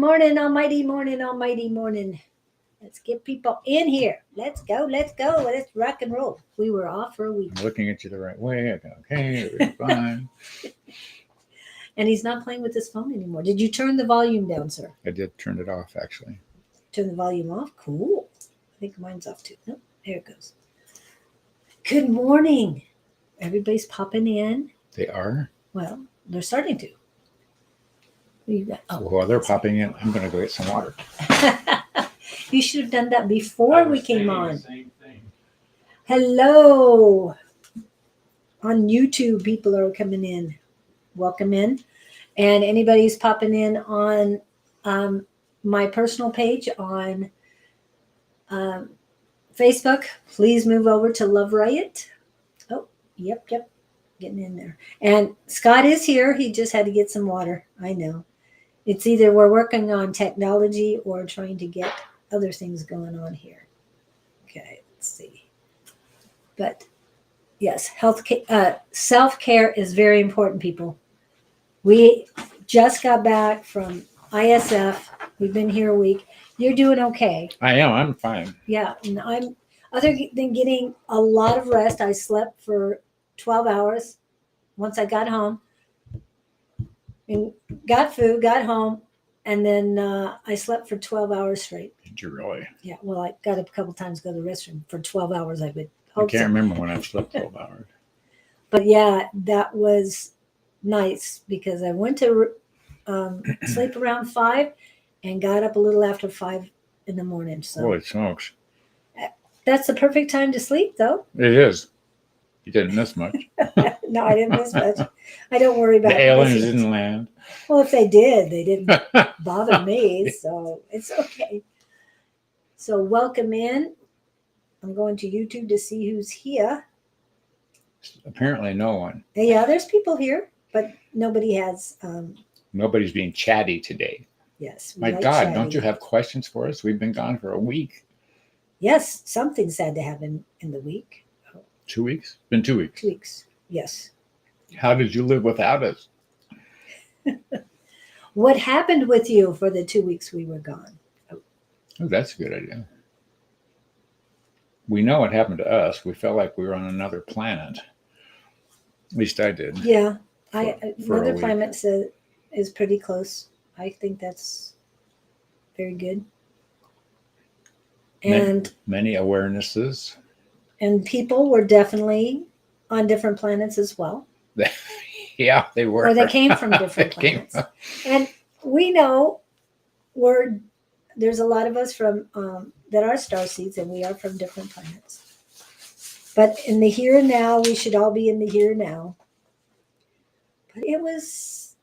Morning, almighty morning, almighty morning. Let's get people in here. Let's go, let's go. Let's rock and roll. We were off for a week. I'm looking at you the right way. I go, okay, we're fine. And he's not playing with his phone anymore. Did you turn the volume down, sir? I did turn it off, actually. Turn the volume off? Cool. I think mine's off too. Nope, there it goes. Good morning. Everybody's popping in. They are? Well, they're starting to. What do you got? Oh. While they're popping in, I'm going to go get some water. You should have done that before we came on. Hello. On YouTube, people are coming in. Welcome in. And anybody who's popping in on my personal page on Facebook, please move over to Love Riot. Oh, yep. Getting in there. And Scott is here. He just had to get some water. I know. It's either we're working on technology or trying to get other things going on here. Okay, let's see. But yes, self-care is very important, people. We just got back from ISF. We've been here a week. You're doing okay. I am. I'm fine. Yeah, and I'm, other than getting a lot of rest, I slept for 12 hours once I got home and got food, got home, and then I slept for 12 hours straight. Did you really? Yeah, well, I got up a couple times to go to the restroom for 12 hours. I would I hope can't so. remember when I've slept 12 hours. But yeah, that was nice because I went to sleep around 5 and got up a little after 5 in the morning. So Holy smokes. that's the perfect time to sleep, though. It is. You didn't miss much. No, I didn't miss much. I don't worry about The aliens missing. didn't land. Well, if they did, they didn't bother me, so it's okay. So welcome in. I'm going to YouTube to see who's here. Apparently no one. Yeah, there's people here, but nobody has. Nobody's being chatty today. Yes. we My like God, chatting. don't you have questions for us? We've been gone for a week. Yes, something's had to happen in the week. 2 weeks? Been 2 weeks. 2 weeks. Yes. How did you live without us? What happened with you for the 2 weeks we were gone? Oh, that's a good idea. We know what happened to us. We felt like we were on another planet. At least I did. Yeah, for a Another week. Planet is pretty close. I think that's very good. And Many awarenesses. and people were definitely on different planets as well. Yeah, they were. Or they came from different They came planets. And we know there's a lot of us from that are starseeds, and we are from different planets. But in the here and now, we should all be in the here and now. But it was.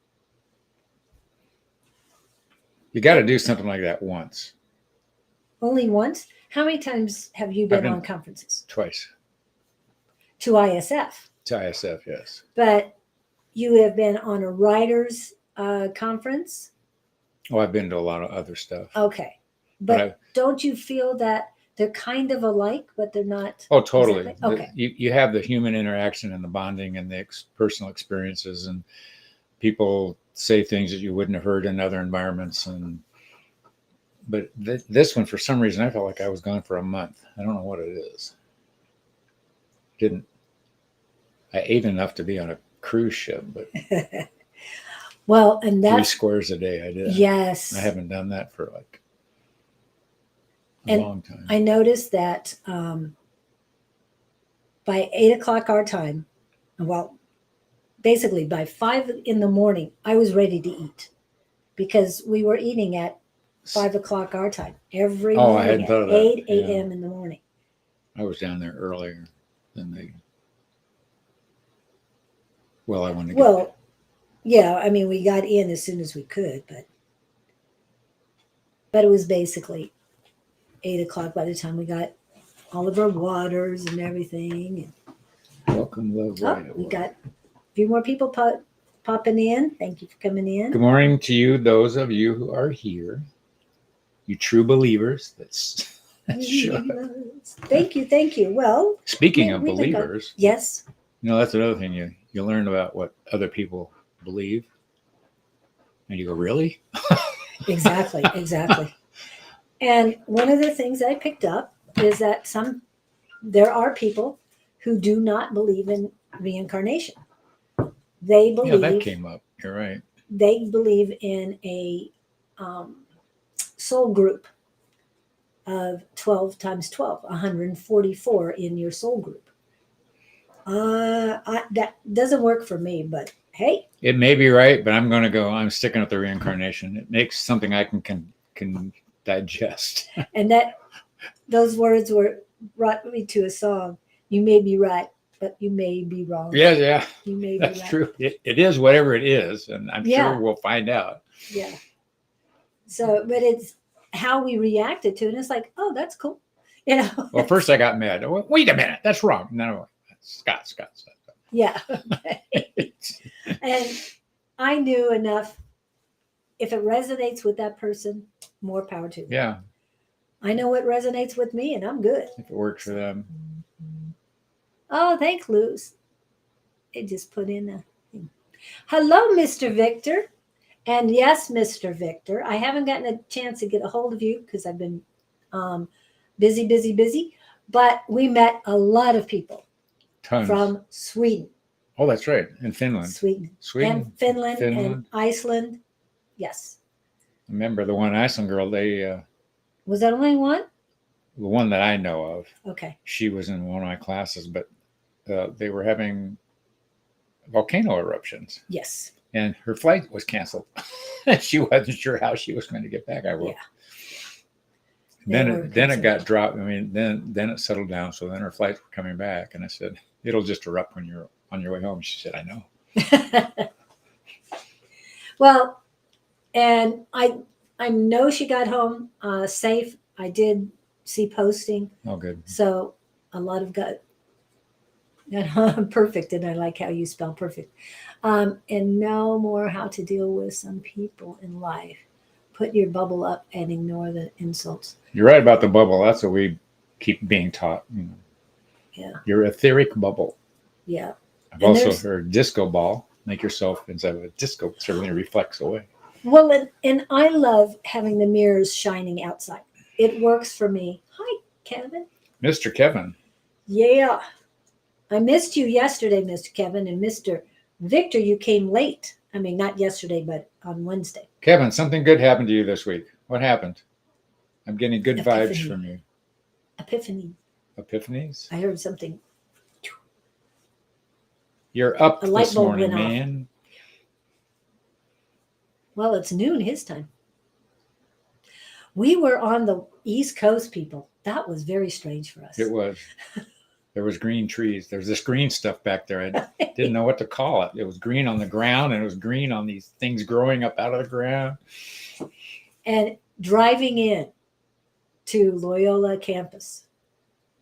You got to do something like that once, Only once? How many times have you been on conferences? twice. To ISF. To ISF, yes. But you have been on a writers conference? Oh, I've been to a lot of other stuff. Okay. But don't you feel that they're kind of alike, but they're not? Oh, totally. Exactly? Okay. You have the human interaction and the bonding and the personal experiences, and people say things that you wouldn't have heard in other environments. But this one, for some reason, I felt like I was gone for a month. I don't know what it is. I ate enough to be on a cruise ship, but Well, and 3 that's squares a day I did. yes. I haven't done that for like a And long time. I noticed that by 8 o'clock our time, well, basically by 5 in the morning, I was ready to eat because we were eating at 5 o'clock our time every I morning hadn't at thought of that. 8 Yeah. a.m. in the morning. I was down there earlier than they. Well, I wanted to get Well, yeah, I mean, we got in as soon as we could, but it was basically 8 o'clock by the time we got all of our waters and everything. welcome, love. And, we got a few more people popping in. Thank you for coming in. Good morning to you, those of you who are here, you true believers. That's Thank you. Well, speaking of we thank God. believers. Yes. That's another thing you learn about what other people believe, and you go, really? Exactly, exactly. And one of the things I picked up is that there are people who do not believe in reincarnation. They Yeah, that believe came up. You're right. in a soul group of 12 times 12, 144 in your soul group. That doesn't work for me, but hey, It may be right, but I'm sticking with the reincarnation. It makes something I can digest. and those words brought me to a song. You may be right, but you may be wrong. Yeah, yeah, You may be that's right. true. It is whatever it is, and I'm Yeah. sure we'll find out. Yeah. So, but it's how we reacted to it. And it's like, oh, that's cool. You know? Well, first I got mad. Oh, wait a minute, that's wrong. No, Scott. Yeah. And I knew enough. If it resonates with that person, more power to them. Yeah, I know what resonates with me, and I'm good. if it works for them. Oh, thanks, Luz. It just put in a thing. Hello, Mr. Victor. And yes, Mr. Victor, I haven't gotten a chance to get a hold of you because I've been busy. But we met a lot of people Tons. from Sweden. Oh, that's right. In Finland. Sweden. And Finland and Iceland. Yes. Remember the one Iceland girl, Was that only one? the one that I know of, Okay. she was in one of my classes, but they were having volcano eruptions. Yes. And her flight was canceled. She wasn't sure how she was going to get back. Yeah. Then it got dropped. I mean, then it settled down. So then her flights were coming back, and I said, "It'll just erupt when you're on your way home." She said, "I know." Well, and I know she got home safe. I did see posting. Oh, good. So a lot of got perfect, and I like how you spell perfect. And know more how to deal with some people in life. Put your bubble up and ignore the insults. You're right about the bubble. That's what we keep being taught. You know. Yeah. Your etheric bubble. Yeah. I've also heard disco ball. Make yourself inside of a disco. Certainly reflects away. Well, and I love having the mirrors shining outside. It works for me. Hi, Kevin. Mr. Kevin. Yeah. I missed you yesterday, Mr. Kevin, and Mr. Victor, you came late. I mean, not yesterday, but on Wednesday. Kevin, something good happened to you this week. What happened? I'm getting good vibes from you. Epiphany. Epiphanies? I heard something. You're up A light this bulb morning, went off. man. Well, it's noon his time. We were on the East Coast, people. That was very strange for us. It was. There was green trees. There's this green stuff back there. I didn't know what to call it. It was green on the ground, and it was green on these things growing up out of the ground. And driving in to Loyola campus,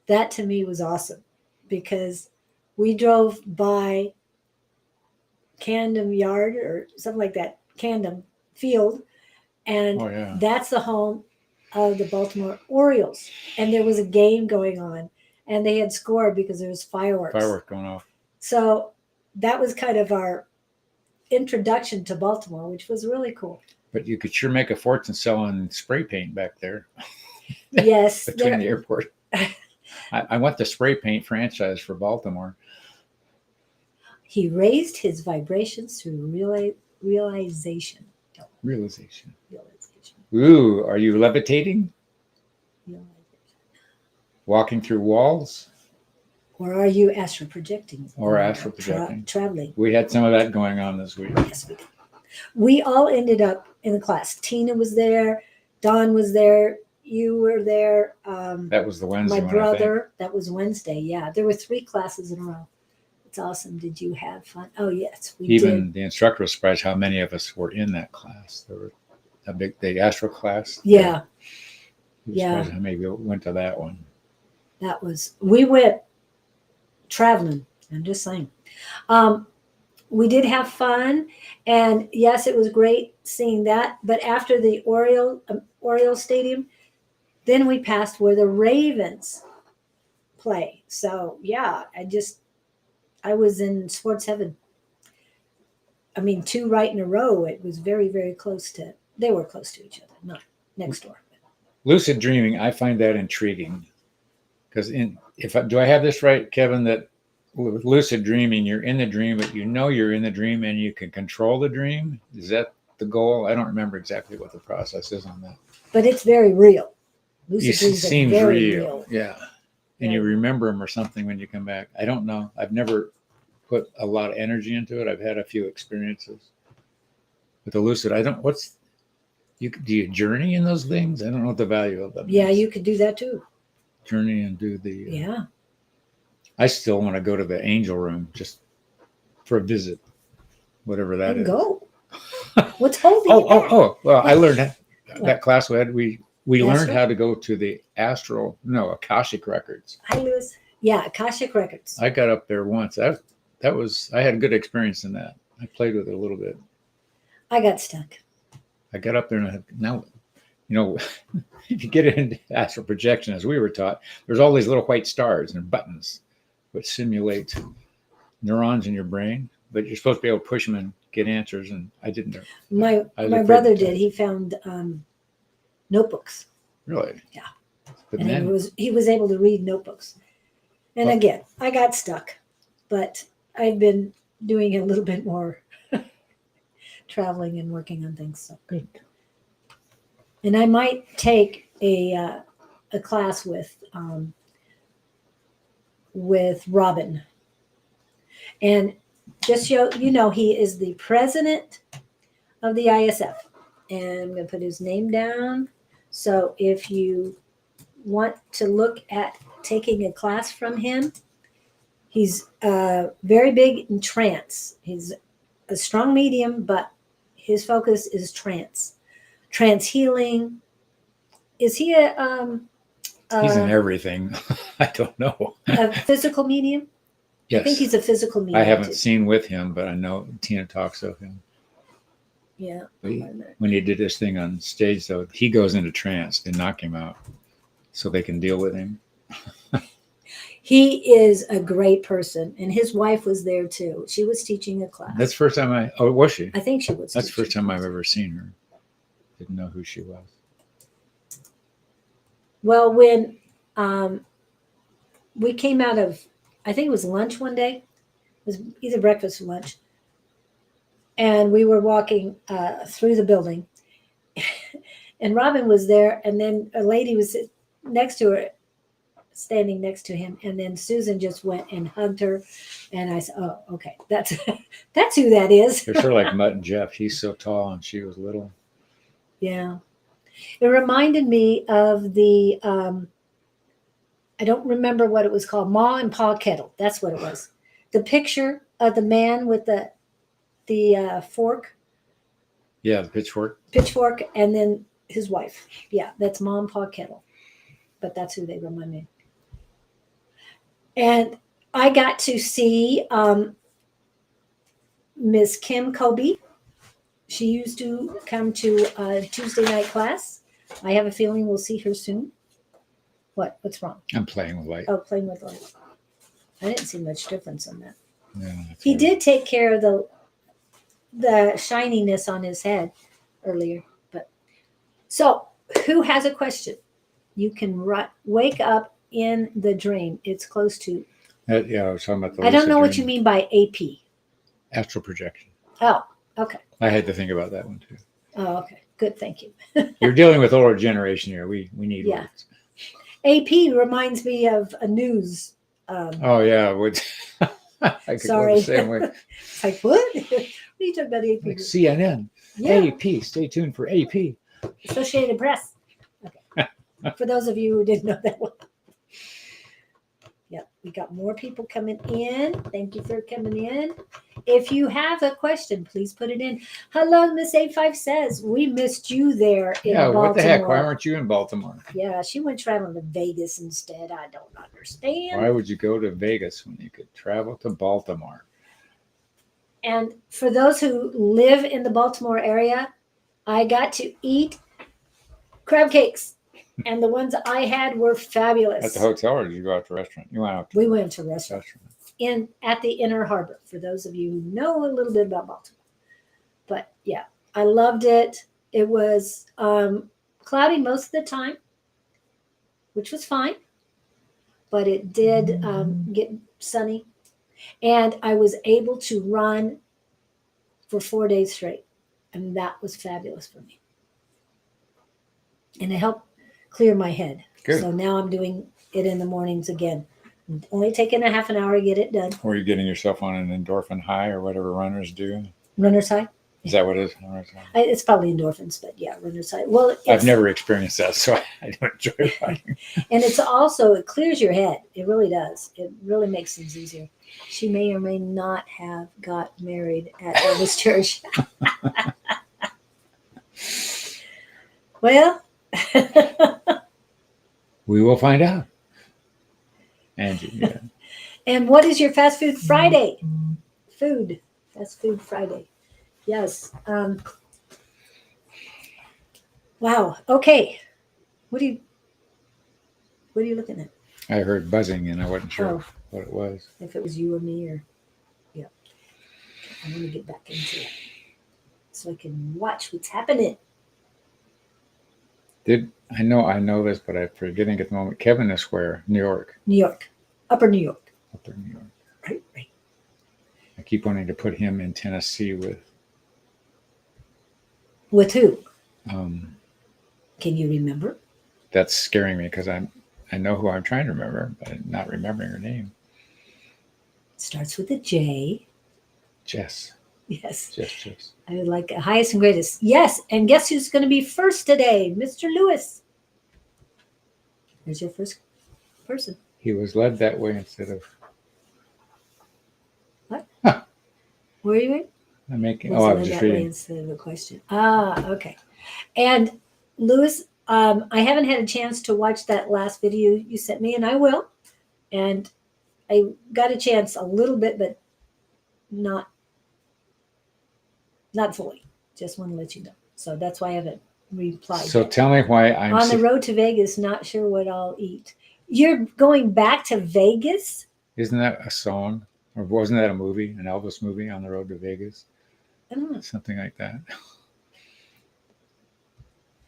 that to me was awesome because we drove by Camden Yard or something like that, Camden Field, and that's the home of the Baltimore Orioles. And there was a game going on, and they had scored because there was fireworks. Fireworks going off. So that was kind of our introduction to Baltimore, which was really cool. But you could sure make a fortune selling spray paint back there. Yes. Between the airport. I want the spray paint franchise for Baltimore. He raised his vibrations through realization. Realization. Ooh, are you levitating? Walking through walls? Or are you astral projecting? Or astral projecting. Traveling. We had some of that going on this week. Yes, we did. We all ended up in the class. Tina was there. Don was there. You were there. That was the Wednesday my brother. That was Wednesday. Yeah. There were 3 classes in a row. It's awesome. Did you have fun? Oh, yes, we did. Even the instructor was surprised how many of us were in that class. There were the astral class. Yeah. Yeah. How many went to that one? We went traveling. I'm just saying. We did have fun, and yes, it was great seeing that. But after the Oriole Stadium, then we passed where the Ravens play. So yeah, I was in sports heaven. I mean, 2 right in a row. It was very, very close to They were close to each other, not next door. Lucid dreaming, I find that intriguing. Because do I have this right, Kevin, that with lucid dreaming, you're in the dream, but you know you're in the dream and you can control the dream? Is that the goal? I don't remember exactly what the process is on that. But it's very real. Lucid It dreams are seems very real. Yeah. And you remember them or something when you come back. I don't know. I've never put a lot of energy into it. I've had a few experiences with the lucid. Do you journey in those things? I don't know what the value of them Yeah, is. you could do that too. Journey and do the. Yeah. I still want to go to the angel room just for a visit, whatever that is. Go. What's holding you back? Well, I learned that class we had. We learned Astral? how to go to the Akashic records. Hi, Lewis. Yeah, Akashic Records. I got up there once. I had a good experience in that. I played with it a little bit. I got stuck. I got up there and now, if you get into astral projection, as we were taught, there's all these little white stars and buttons which simulate neurons in your brain, but you're supposed to be able to push them and get answers. And I didn't know. My brother did. He found notebooks. Really? Yeah. But And then he was able to read notebooks. And again, I got stuck, but I've been doing a little bit more traveling and working on things. So good. And I might take a class with Robin. And just so you know, he is the president of the ISF. And I'm going to put his name down. So if you want to look at taking a class from him, he's very big in trance. He's a strong medium, but his focus is trance healing. Is he he's in everything. I don't know. A physical medium? Yes. I think he's a physical medium. I haven't seen with him, but I know Tina talks of him. Yeah. When he did this thing on stage, though, he goes into trance. They knock him out so they can deal with him. He is a great person, and his wife was there too. She was teaching a class. That's the first time was she? I think she was. That's the first time I've ever seen her. Didn't know who she was. Well, when we came out of, I think it was lunch one day. It was either breakfast or lunch. And we were walking through the building. And Robin was there, and then a lady was next to her, standing next to him, and then Susan just went and hugged her, and I said, "Oh, okay, that's who that is." They're sort of like Mutt and Jeff. He's so tall, and she was little. Yeah, it reminded me of the I don't remember what it was called, Ma and Pa Kettle. That's what it was. The picture of the man with the fork. Yeah, the Pitchfork, and then his wife. Yeah, that's Ma and Pa Kettle. But that's who they remind me. And I got to see Miss Kim Kobe. She used to come to a Tuesday night class. I have a feeling we'll see her soon. What's wrong? I'm playing with light. Oh, playing with light. I didn't see much difference in that. Yeah, he did take care of the shininess on his head earlier. But so, who has a question? You can wake up in the dream. It's close to. Yeah, I was talking about the. I don't know what you mean by AP. Astral projection. Oh, okay. I had to think about that one too. Oh, okay. Good. Thank you. You're dealing with older generation here. We need words. AP reminds me of a news. Oh yeah, I could sorry. go the same way. It's like what? What are you talking about? AP? Like CNN. Yeah. AP. Stay tuned for AP. Associated Press. Okay. For those of you who didn't know that one. Yep, we got more people coming in. Thank you for coming in. If you have a question, please put it in. Hello, Miss A5 says, we missed you there in Baltimore. What the heck? Why weren't you in Baltimore? Yeah, she went traveling to Vegas instead. I don't understand. Why would you go to Vegas when you could travel to Baltimore? And for those who live in the Baltimore area, I got to eat crab cakes. And the ones I had were fabulous. At the hotel, or did you go out to a restaurant? You went out. We went to a restaurant at the Inner Harbor. For those of you who know a little bit about Baltimore, but yeah, I loved it. It was cloudy most of the time, which was fine, but it did get sunny. And I was able to run for 4 days straight. And that was fabulous for me. And it helped clear my head. Good. So now I'm doing it in the mornings again. Only taking a half an hour to get it done. Were you getting yourself on an endorphin high or whatever runners do? Runner's high? Is that what it is? It's probably endorphins, but yeah, runner's high. Well, I've never experienced that, so I don't enjoy running. And it's also, it clears your head. It really does. It really makes things easier. She may or may not have got married at Elvis Church. Well, we will find out. Angie, yeah. And what is your fast food Friday? Fast food Friday. Yes. Wow. Okay. What are you looking at? I heard buzzing and I wasn't sure Oh. what it was. If it was you or me or, yeah. I want to get back into it so I can watch what's happening. I know this, but I'm forgetting at the moment. Kevin is where? New York. New York. Upper New York. Upper New York. Right. I keep wanting to put him in Tennessee with. With who? Can you remember? That's scaring me because I know who I'm trying to remember, but I'm not remembering her name. It starts with a J. Jess. Yes. Jess. I would like highest and greatest. Yes. And guess who's going to be first today? Mr. Lewis. There's your first person. He was led that way instead of. What? Huh. Where are you in? I'm I was just reading. Instead of a question. Okay. And Lewis, I haven't had a chance to watch that last video you sent me, and I will. And I got a chance a little bit, but not fully. Just want to let you know. So that's why I haven't replied. So yet. Tell me why I'm on the road to Vegas. Not sure what I'll eat. You're going back to Vegas? Isn't that a song? Or wasn't that a movie, an Elvis movie, On the Road to Vegas? I don't know. Something like that.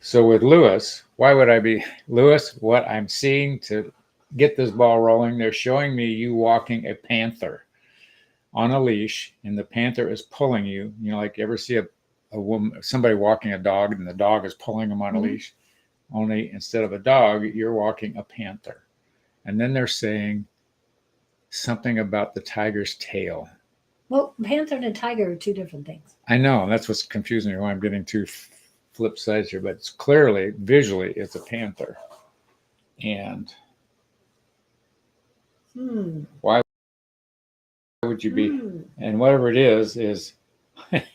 So with Lewis, why would I be Lewis? What I'm seeing to get this ball rolling, they're showing me you walking a panther on a leash, and the panther is pulling you. You know, like you ever see a woman, somebody walking a dog, and the dog is pulling them on a leash. Only instead of a dog, you're walking a panther. And then they're saying something about the tiger's tail. Well, panther and a tiger are two different things. I know. That's what's confusing me. Why I'm getting two flip sides here, but it's clearly, visually, it's a panther. And why would you be? And whatever it is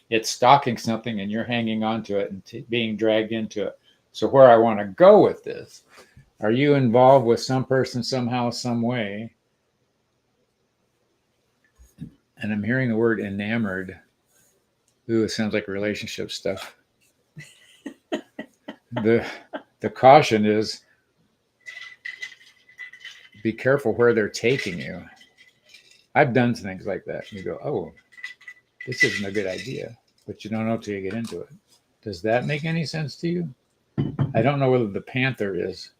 it's stalking something and you're hanging on to it and being dragged into it. So where I want to go with this, are you involved with some person somehow, some way? And I'm hearing the word enamored. Ooh, it sounds like relationship stuff. The caution is be careful where they're taking you. I've done things like that. You go, oh, this isn't a good idea, but you don't know till you get into it. Does that make any sense to you? I don't know whether the panther is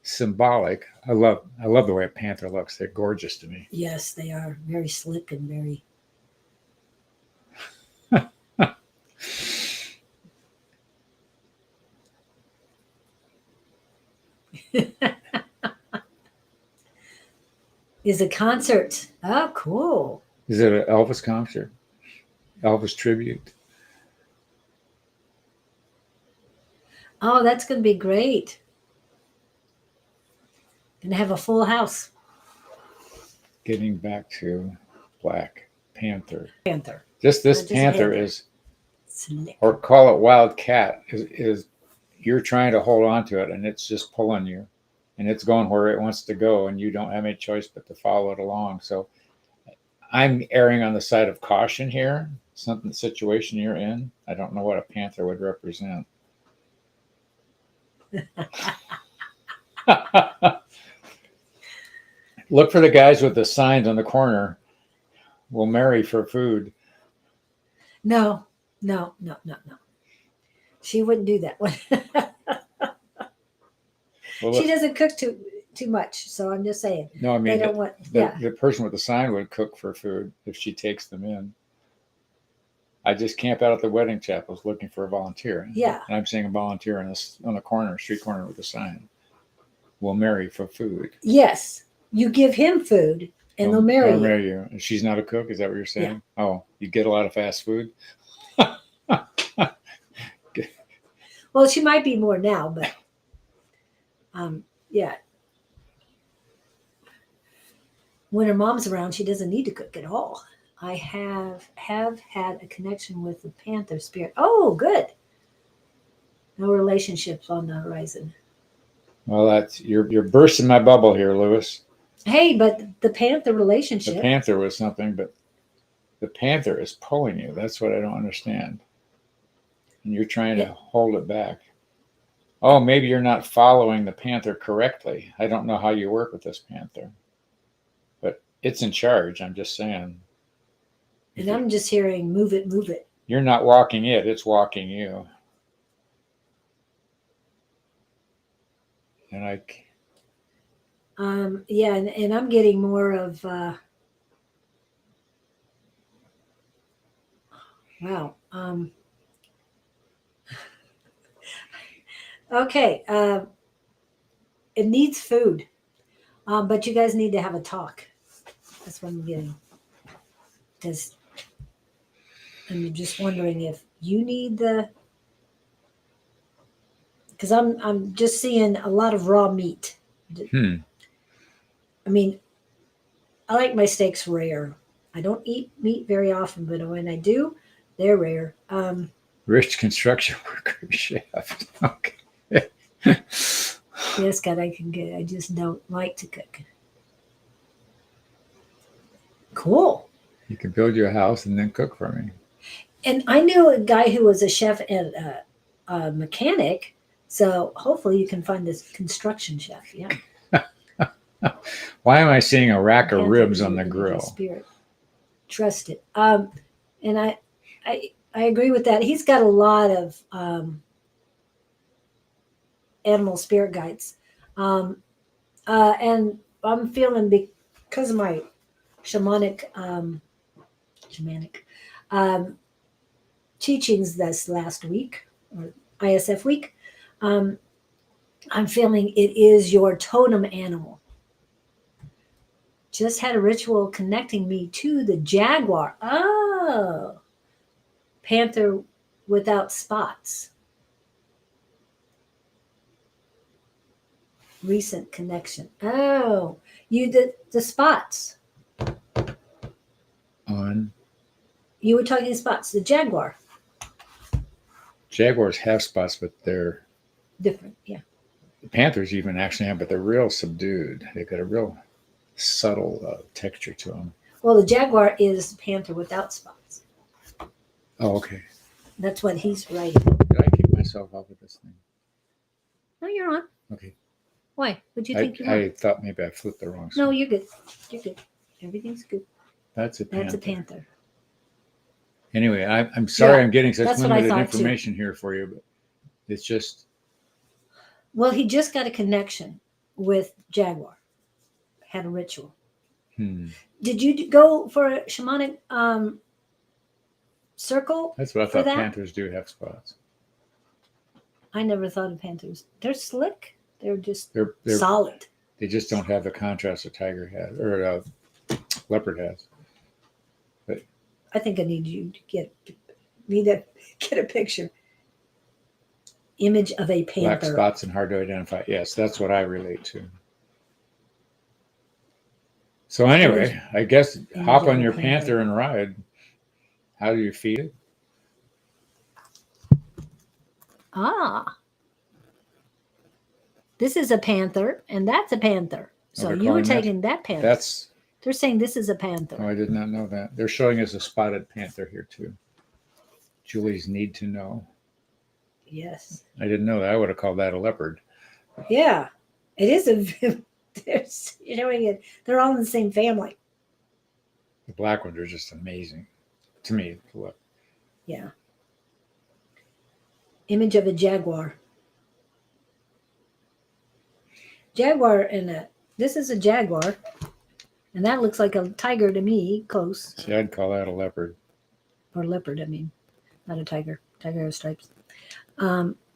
symbolic. I love the way a panther looks. They're gorgeous to me. Yes, they are very slick and very. Is a concert. Oh, cool. Is it an Elvis concert? Elvis tribute? Oh, that's going to be great. Going to have a full house. Getting back to Black Panther. Panther. This panther is, slick. or call it wild cat, is you're trying to hold on to it and it's just pulling you. And it's going where it wants to go, and you don't have any choice but to follow it along. So I'm erring on the side of caution here. Something situation you're in. I don't know what a panther would represent. Look for the guys with the signs on the corner. We'll marry for food. No. She wouldn't do that one. Well, She doesn't cook too much, so I'm just saying. no, I They mean, don't want. Yeah. the person with the sign would cook for food if she takes them in. I just camp out at the wedding chapels looking for a volunteer. Yeah. And I'm seeing a volunteer on the corner, street corner with a sign. We'll marry for food. Yes. You give him food, and they'll marry I'll you. marry you. And she's not a cook. Is that what you're saying? Yeah. Oh, you get a lot of fast food. Well, she might be more now, but yeah. When her mom's around, she doesn't need to cook at all. I have had a connection with the panther spirit. Oh, good. No relationships on the horizon. Well, that's you're bursting my bubble here, Lewis. Hey, but the panther relationship. The panther was something, but the panther is pulling you. That's what I don't understand. And you're trying to hold it back. Oh, maybe you're not following the panther correctly. I don't know how you work with this panther, but it's in charge. I'm just saying. And I'm just hearing, move it, move it. You're not walking it. It's walking you. And yeah, and I'm getting more of, wow. Okay. It needs food. But you guys need to have a talk. That's what I'm getting. Because I'm just wondering if you need because I'm just seeing a lot of raw meat. I mean, I like my steaks rare. I don't eat meat very often, but when I do, they're rare. Rich construction worker chef. Okay. Yes, God, I can get. I just don't like to cook. Cool. You can build you a house and then cook for me. And I knew a guy who was a chef and a mechanic. So hopefully you can find this construction chef. Yeah. Why am I seeing a rack of ribs on the grill? Spirit. Trust it. And I agree with that. He's got a lot of animal spirit guides. And I'm feeling because of my shamanic teachings this last week, or ISF week, I'm feeling it is your totem animal. Just had a ritual connecting me to the jaguar. Oh, panther without spots. Recent connection. Oh, you did the spots. On. You were talking spots. The jaguar. Jaguars have spots, but they're different. Yeah. The panthers even actually have, but they're real subdued. They've got a real subtle texture to them. Well, the jaguar is panther without spots. Oh, okay. That's what he's writing. Did I keep myself off of this thing? No, you're on. Okay. Why? Would you think you I thought maybe I flipped the wrong side. No, you're good. You're good. Everything's good. That's a panther. That's a panther. Anyway, I'm sorry I'm getting such limited information too. Here for you, but it's just. Well, he just got a connection with jaguar. Had a ritual. Did you go for a shamanic circle? That's what I thought. Panthers do have spots. I never thought of panthers. They're slick. They're just they're solid. They just don't have the contrast a tiger has or leopard has. But I think I need you to get a picture. Image of a panther. Black spots and hard to identify. Yes, that's what I relate to. So anyway, I guess hop on your panther and ride. How do you feed it? This is a panther, and that's a panther. So you were taking that panther. They're saying this is a panther. Oh, I did not know that. They're showing us a spotted panther here too. Julie's need to know. Yes. I didn't know that. I would have called that a leopard. Yeah, it is they're showing it. They're all in the same family. The black ones are just amazing to me to look. Yeah. image of a jaguar. Jaguar this is a jaguar, and that looks like a tiger to me, close. See, I'd call that a leopard. Or leopard, I mean, not a tiger. Tiger has stripes.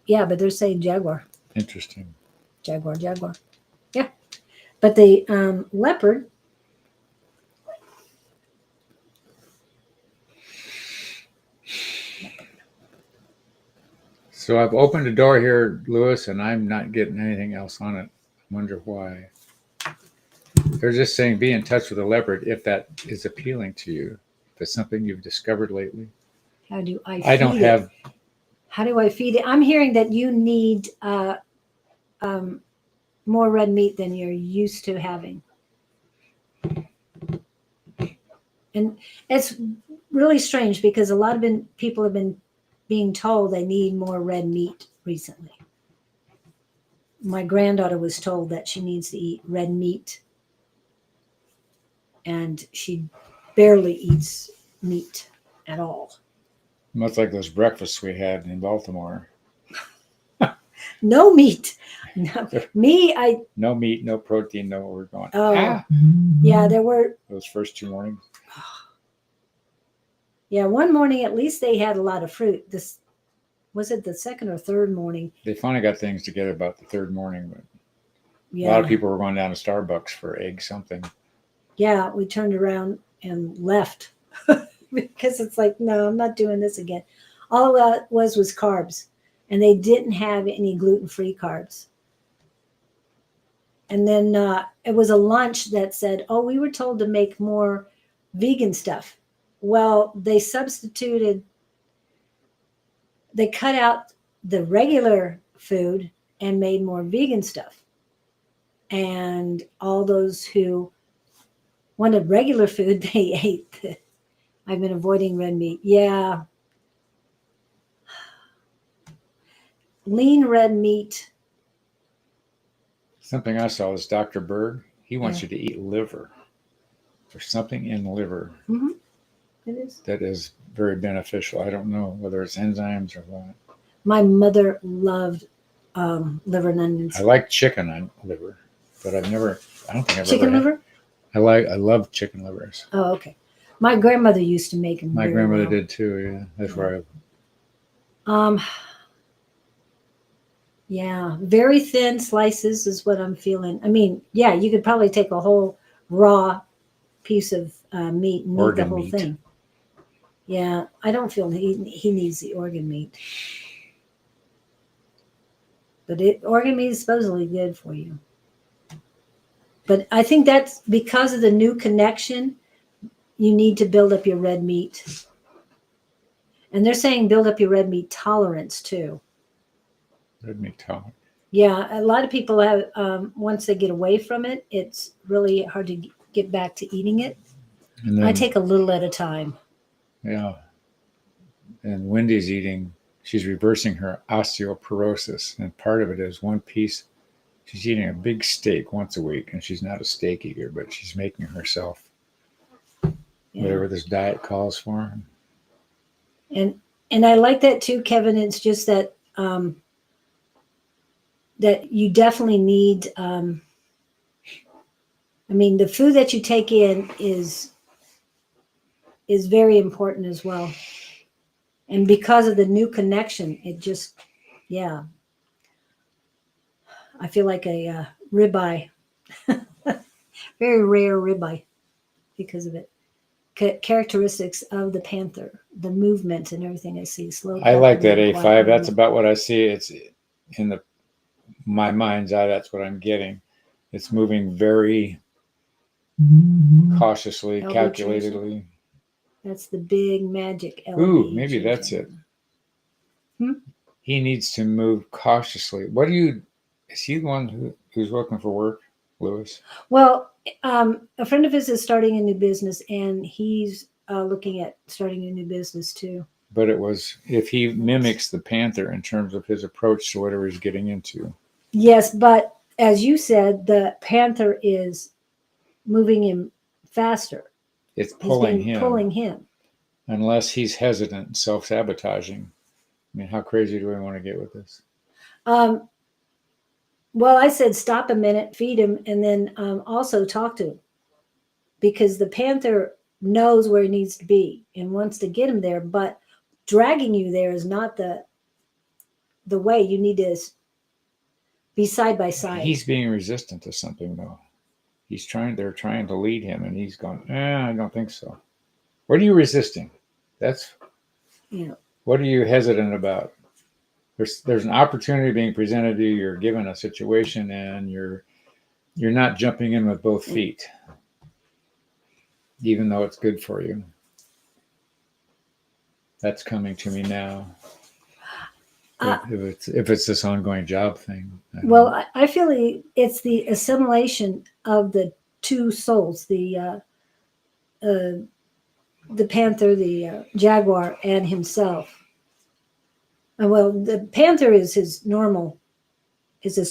Yeah, but they're saying jaguar. Interesting. Jaguar. Yeah. But the leopard, So I've opened a door here, Lewis, and I'm not getting anything else on it. I wonder why. They're just saying be in touch with a leopard if that is appealing to you. If it's something you've discovered lately. how do I feed I don't have. it? How do I feed it? I'm hearing that you need more red meat than you're used to having. And it's really strange because a lot of people have been being told they need more red meat recently. My granddaughter was told that she needs to eat red meat, and she barely eats meat at all. Much like those breakfasts we had in Baltimore. No meat. No. No meat, no protein, no we're going. Oh, yeah, there were. Those first 2 mornings. Yeah, one morning at least they had a lot of fruit. This was it the second or third morning. They finally got things together about the 3rd morning, but Yeah. a lot of people were going down to Starbucks for egg something. Yeah, we turned around and left because it's like, no, I'm not doing this again. All that was carbs, and they didn't have any gluten-free carbs. And then it was a lunch that said, oh, we were told to make more vegan stuff. Well, they cut out the regular food and made more vegan stuff. And all those who wanted regular food, they ate. I've been avoiding red meat. Yeah. Lean red meat. Something I saw was Dr. Berg. He wants you to eat liver. There's something in liver It is. that is very beneficial. I don't know whether it's enzymes or what. My mother loved liver and onions. I like chicken on liver, but I don't think I've Chicken ever liver? I love chicken livers. Oh, okay. My grandmother used to make them. My very grandmother well. did too. Yeah, that's where Yeah, very thin slices is what I'm feeling. I mean, yeah, you could probably take a whole raw piece of meat and eat the Organ whole meat. thing. Yeah, I don't feel he needs the organ meat. But organ meat is supposedly good for you. But I think that's because of the new connection, you need to build up your red meat. And they're saying build up your red meat tolerance too. red meat tolerant. Yeah, a lot of people have, once they get away from it, it's really hard to get back to eating it. And then, I take a little at a time. Yeah. And Wendy's she's reversing her osteoporosis. And part of it is one piece. She's eating a big steak once a week, and she's not a steak eater, but she's making herself whatever this diet calls for. And I like that too, Kevin. It's just that that you definitely need. I mean, the food that you take in is very important as well. And because of the new connection, it just, yeah. I feel like a ribeye, very rare ribeye because of it. Characteristics of the panther, the movement and everything I see. Slow. I like that A5. That's about what I see. It's in my mind's eye. That's what I'm getting. It's moving very cautiously, calculatedly. That's the big magic LED. Ooh, maybe that's it. He needs to move cautiously. Is he the one who's looking for work, Lewis? Well, a friend of his is starting a new business, and he's looking at starting a new business too. But it was if he mimics the panther in terms of his approach to whatever he's getting into. Yes, but as you said, the panther is moving him faster. It's pulling him. Pulling him. Unless he's hesitant and self-sabotaging. I mean, how crazy do we want to get with this? Well, I said stop a minute, feed him, and then also talk to him, because the panther knows where he needs to be and wants to get him there. But dragging you there is not the way. You need to be side by side. He's being resistant to something, though. They're trying to lead him, and he's going, I don't think so. What are you resisting? What are you hesitant about? There's an opportunity being presented to you. You're given a situation, and you're not jumping in with both feet, even though it's good for you. That's coming to me now. If it's this ongoing job thing. Well, I feel it's the assimilation of the two souls, the panther, the jaguar, and himself. Well, the panther is his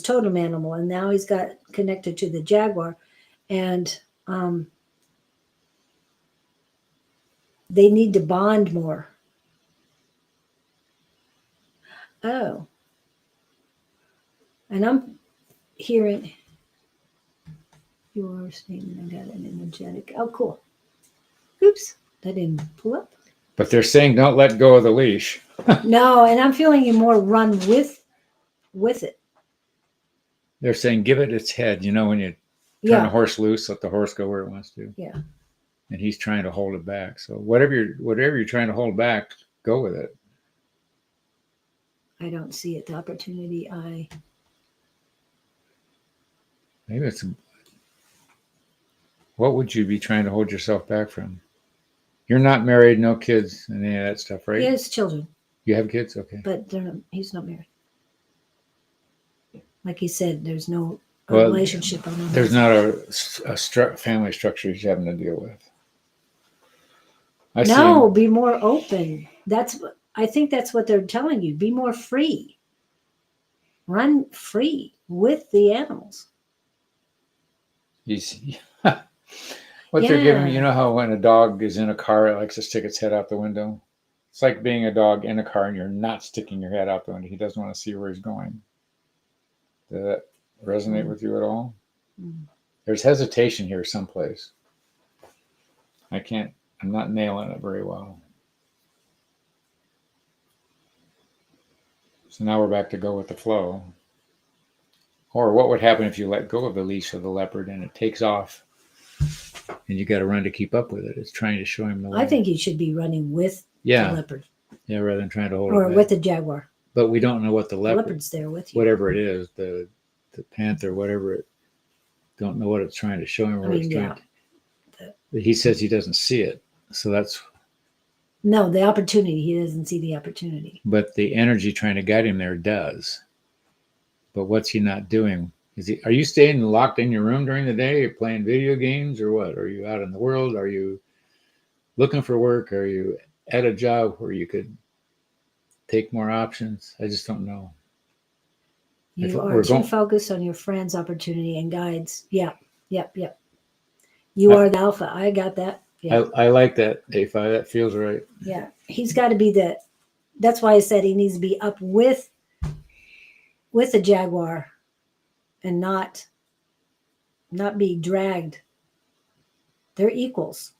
totem animal, and now he's got connected to the jaguar, and they need to bond more. Oh. And I'm hearing your statement. I got an energetic. Oh, cool. Oops, that didn't pull up. But they're saying don't let go of the leash. No, and I'm feeling you more run with it. They're saying give it its head. You know, when you turn a horse loose, let the horse go where it wants to. Yeah. And he's trying to hold it back. So whatever you're trying to hold back, go with it. I don't see it. The opportunity. Maybe it's. What would you be trying to hold yourself back from? You're not married, no kids, and any of that stuff, right? He has children. You have kids, okay? But he's not married. Like he said, there's no relationship. There's not a family structure he's having to deal with. Be more open. I think that's what they're telling you. Be more free. Run free with the animals. They're giving, you know how when a dog is in a car, it likes to stick its head out the window? It's like being a dog in a car and you're not sticking your head out the window. He doesn't want to see where he's going. Does that resonate with you at all? There's hesitation here someplace. I'm not nailing it very well. So now we're back to go with the flow. Or what would happen if you let go of the leash of the leopard and it takes off and you got to run to keep up with it? It's trying to show him the way. I think you should be running with the leopard. Yeah, rather than trying to hold it or back. with the jaguar. But we don't know what the leopard's there with you. Whatever it is, the panther, whatever it, don't know what it's trying to show him. He says he doesn't see it. So that's. No, the opportunity. He doesn't see the opportunity. But the energy trying to guide him there does. But what's he not doing? Are you staying locked in your room during the day? Are you playing video games or what? Are you out in the world? Are you looking for work? Are you at a job where you could take more options? I just don't know. You are too focused on your friend's opportunity and guides. Yep. You are the alpha. I got that. Yeah. I like that, A5. That feels right. Yeah. He's got to be that's why I said he needs to be up with the jaguar and not be dragged. They're equals.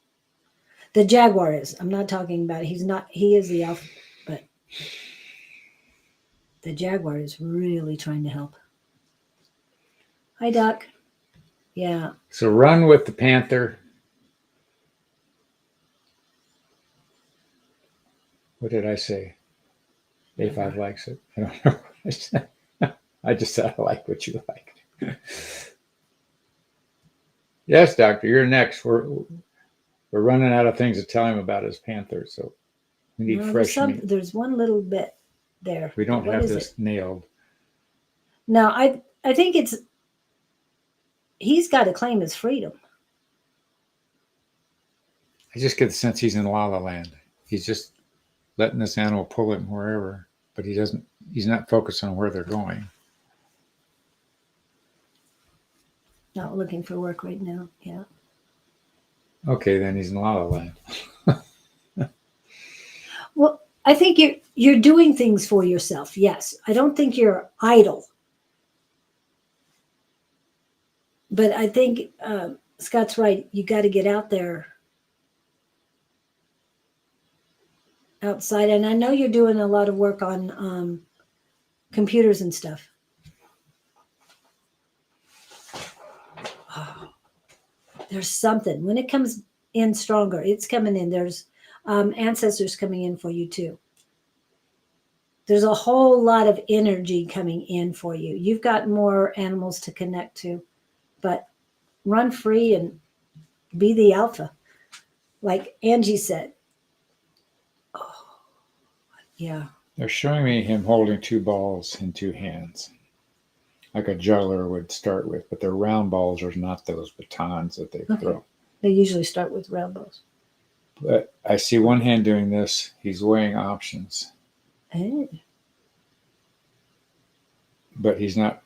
The jaguar is. I'm not talking about he's not. He is the alpha, but the jaguar is really trying to help. Hi, Doc. Yeah. So run with the panther. What did I say? A5 likes it. I don't know what I said. I just said I like what you like. Yes, doctor, you're next. We're running out of things to tell him about his panther, so we need fresh meat. There's one little bit there. We don't have this nailed. No, I think he's got to claim his freedom. I just get the sense he's in La La Land. He's just letting this animal pull him wherever, but he's not focused on where they're going. Not looking for work right now. Yeah. Okay, then he's in La La Land. Well, I think you're doing things for yourself. Yes, I don't think you're idle, but I think Scott's right. You got to get out there, outside, and I know you're doing a lot of work on computers and stuff. Oh, there's something when it comes in stronger. It's coming in. There's ancestors coming in for you too. There's a whole lot of energy coming in for you. You've got more animals to connect to, but run free and be the alpha. Like Angie said. Oh, yeah. They're showing me him holding two balls in two hands, like a juggler would start with, but they're round balls, are not those batons that they throw. They usually start with round balls. But I see one hand doing this. He's weighing options, Hey. but he's not.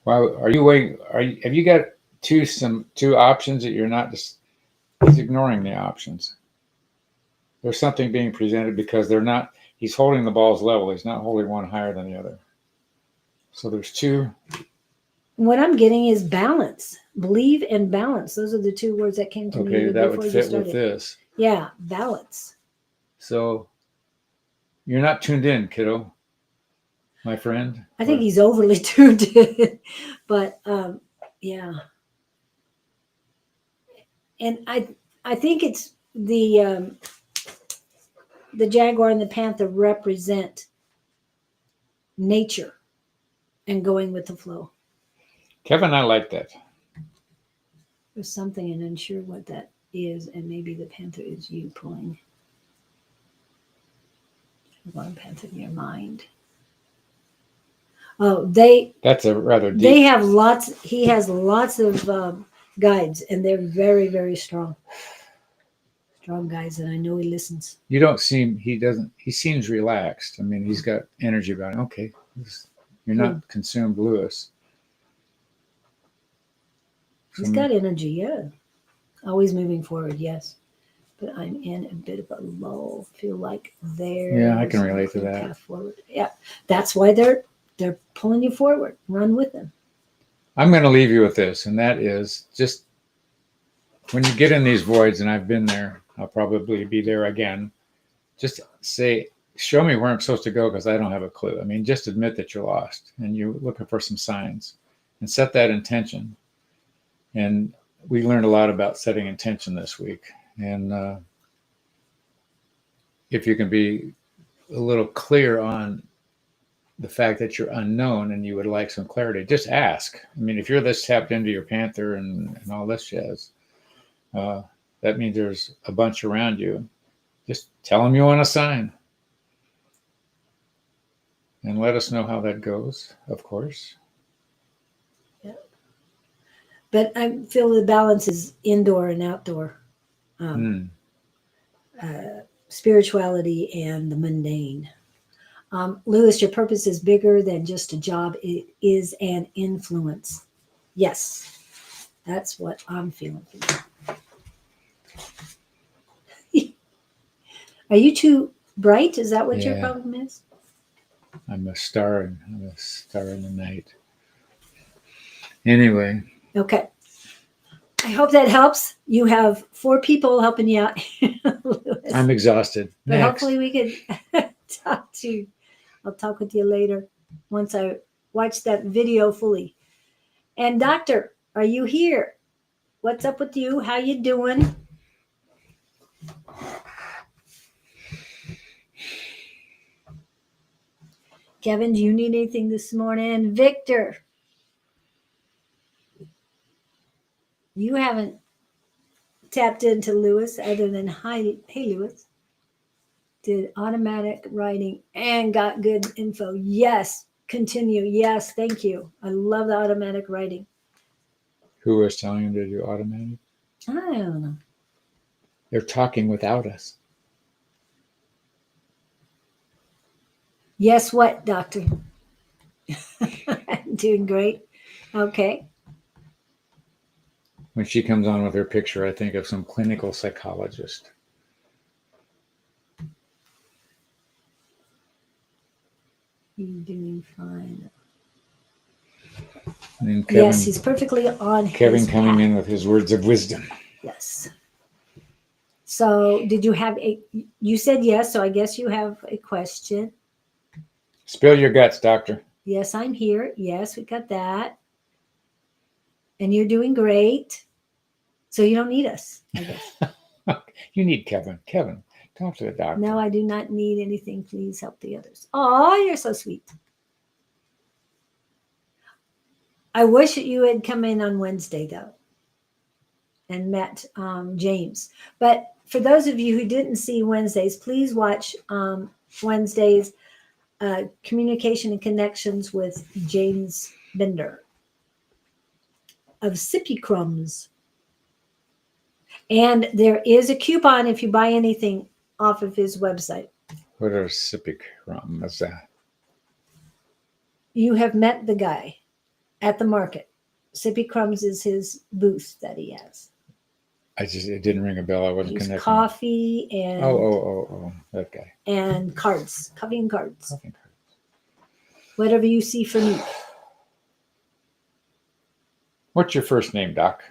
Why are you weighing? Have you got two options that you're not just? He's ignoring the options. There's something being presented because they're not. He's holding the balls level. He's not holding one higher than the other. So there's two. What I'm getting is balance. Believe and balance. Those are the two words that came to me. Okay, that before would you fit started. with this. Yeah, balance. So you're not tuned in, kiddo, my friend. I think he's overly tuned in, but yeah. And I think it's the jaguar and the panther represent nature and going with the flow. Kevin, I like that. There's something and unsure what that is, and maybe the panther is you pulling one panther in your mind. Oh, that's a rather deep. They have lots. He has lots of guides, and they're very, very strong. Strong guides, and I know he listens. You don't seem. He doesn't. He seems relaxed. I mean, he's got energy about him. Okay, you're not consumed, Lewis. He's got energy, yeah. Always moving forward, yes. But I'm in a bit of a lull. Feel like Yeah, I can relate to that. Path forward. Yeah, that's why they're pulling you forward. Run with them. I'm going to leave you with this, and that is just when you get in these voids, and I've been there, I'll probably be there again. Just say, show me where I'm supposed to go because I don't have a clue. I mean, just admit that you're lost and you're looking for some signs and set that intention. And we learned a lot about setting intention this week. And if you can be a little clear on the fact that you're unknown and you would like some clarity, just ask. I mean, if you're this tapped into your panther and all this jazz, that means there's a bunch around you. Just tell them you want a sign. And let us know how that goes, of course. But I feel the balance is indoor and outdoor. Spirituality and the mundane. Lewis, your purpose is bigger than just a job. It is an influence. Yes, that's what I'm feeling. Are you too bright? Is that what your problem is? I'm a star in the night. Anyway. Okay. I hope that helps. You have 4 people helping you out. I'm exhausted. But hopefully we can talk to you. I'll talk with you later once I watch that video fully. And doctor, are you here? What's up with you? How you doing? Kevin, do you need anything this morning? Victor, you haven't tapped into Lewis other than hey Lewis. Did automatic writing and got good info. Yes, continue. Yes, thank you. I love the automatic writing. Who was telling him to do automatic? I don't know. They're talking without us. Yes, what, doctor? I'm doing great. Okay. When she comes on with her picture, I think of some clinical psychologist. You're doing fine. And Kevin, Yes, he's perfectly on Kevin his coming path. in with his words of wisdom. Yes. So, did you have a? You said yes, so I guess you have a question. Spill your guts, doctor. Yes, I'm here. Yes, we got that. And you're doing great. So you don't need us, I guess. You need Kevin. Kevin, talk to the doctor. No, I do not need anything. Please help the others. Oh, you're so sweet. I wish that you had come in on Wednesday, though, and met James. But for those of you who didn't see Wednesdays, please watch Wednesdays Communication and Connections with James Bender of Sippy Crumbs. And there is a coupon if you buy anything off of his website. What are sippy rum? What's that? You have met the guy at the market. Sippy Crumbs is his booth that he has. It didn't ring a bell. I wasn't There's connecting. coffee and That guy. and cards, coffee and cards. Coffee and cards. Whatever you see for me. What's your first name, Doc?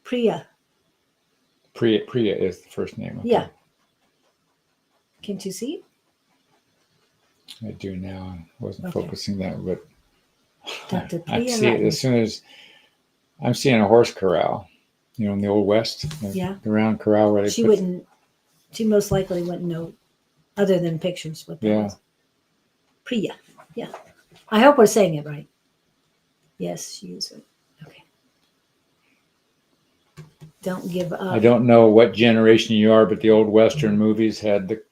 Priya. Priya is the first name. Okay. Yeah. Can't you see? I do now. I wasn't Okay. focusing that, but Dr. I Priya see it Ratney. as soon as I'm seeing a horse corral. You know, in the old West, Yeah. the round corral where they She put. wouldn't. She most likely wouldn't know, other than pictures, what that Yeah. was. Priya. Yeah. I hope we're saying it right. Yes, she is right. Okay. Don't give up. I don't know what generation you are, but the old Western movies had the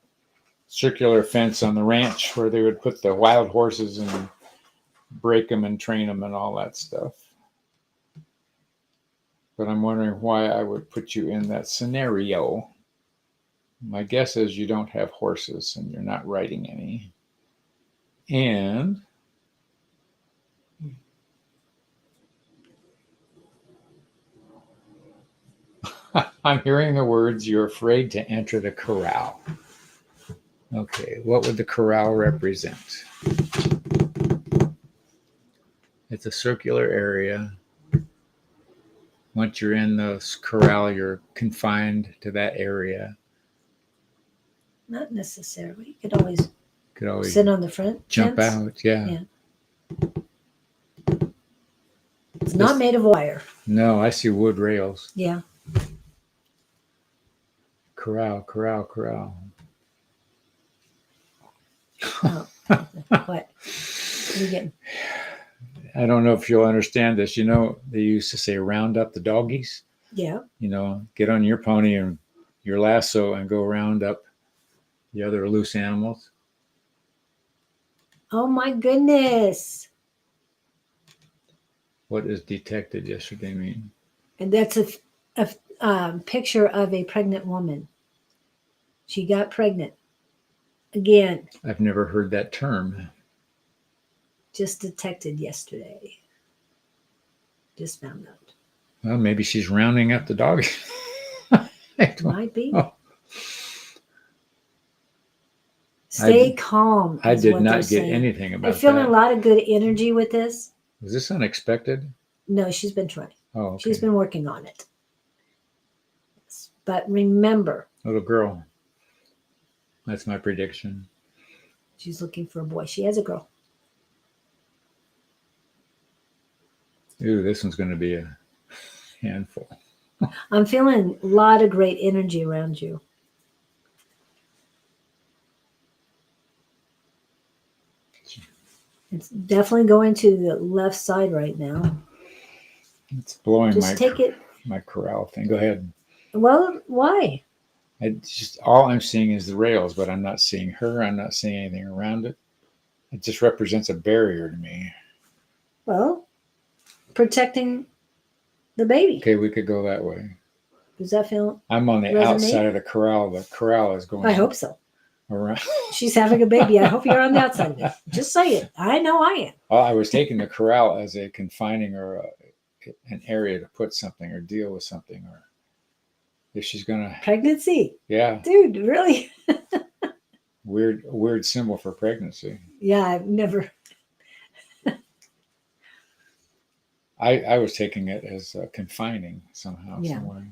circular fence on the ranch where they would put the wild horses and break them and train them and all that stuff. But I'm wondering why I would put you in that scenario. My guess is you don't have horses and you're not riding any. And I'm hearing the words, you're afraid to enter the corral. Okay, what would the corral represent? It's a circular area. Once you're in the corral, you're confined to that area. Not necessarily. You could always Could always sit on the front. jump fence. out. Yeah. Yeah. It's not made of wire. No, I see wood rails. Yeah. Corral. Oh, what? What are you getting? I don't know if you'll understand this. You know, they used to say round up the doggies. Yeah. You know, get on your pony and your lasso and go round up the other loose animals. Oh my goodness. What is detected yesterday mean? And that's a picture of a pregnant woman. She got pregnant. Again, I've never heard that term. just detected yesterday. Just found out. Well, maybe she's rounding up the dog. Might be. Oh. Stay calm. I is did what not they're get saying. anything about I'm feeling that. a lot of good energy with this. Was this unexpected? No, she's been trying. Oh, okay. She's been working on it. But remember, Little girl. That's my prediction. she's looking for a boy. She has a girl. Ooh, this one's going to be a handful. I'm feeling a lot of great energy around you. It's definitely going to the left side right now. It's blowing Just take it. my corral thing. Go ahead. Well, why? All I'm seeing is the rails, but I'm not seeing her. I'm not seeing anything around it. It just represents a barrier to me. Well, protecting the baby. Okay, we could go that way. Does that feel? I'm on the Resonate? outside of the corral. The corral is going I hope so. around. She's having a baby. I hope you're on the outside of it. Just say it. I know I am. Well, I was taking the corral as a confining or an area to put something or deal with something, or if she's gonna, Pregnancy. yeah. Dude, really? Weird symbol for pregnancy. Yeah, I've never. I was taking it as confining somehow, Yeah. somewhere.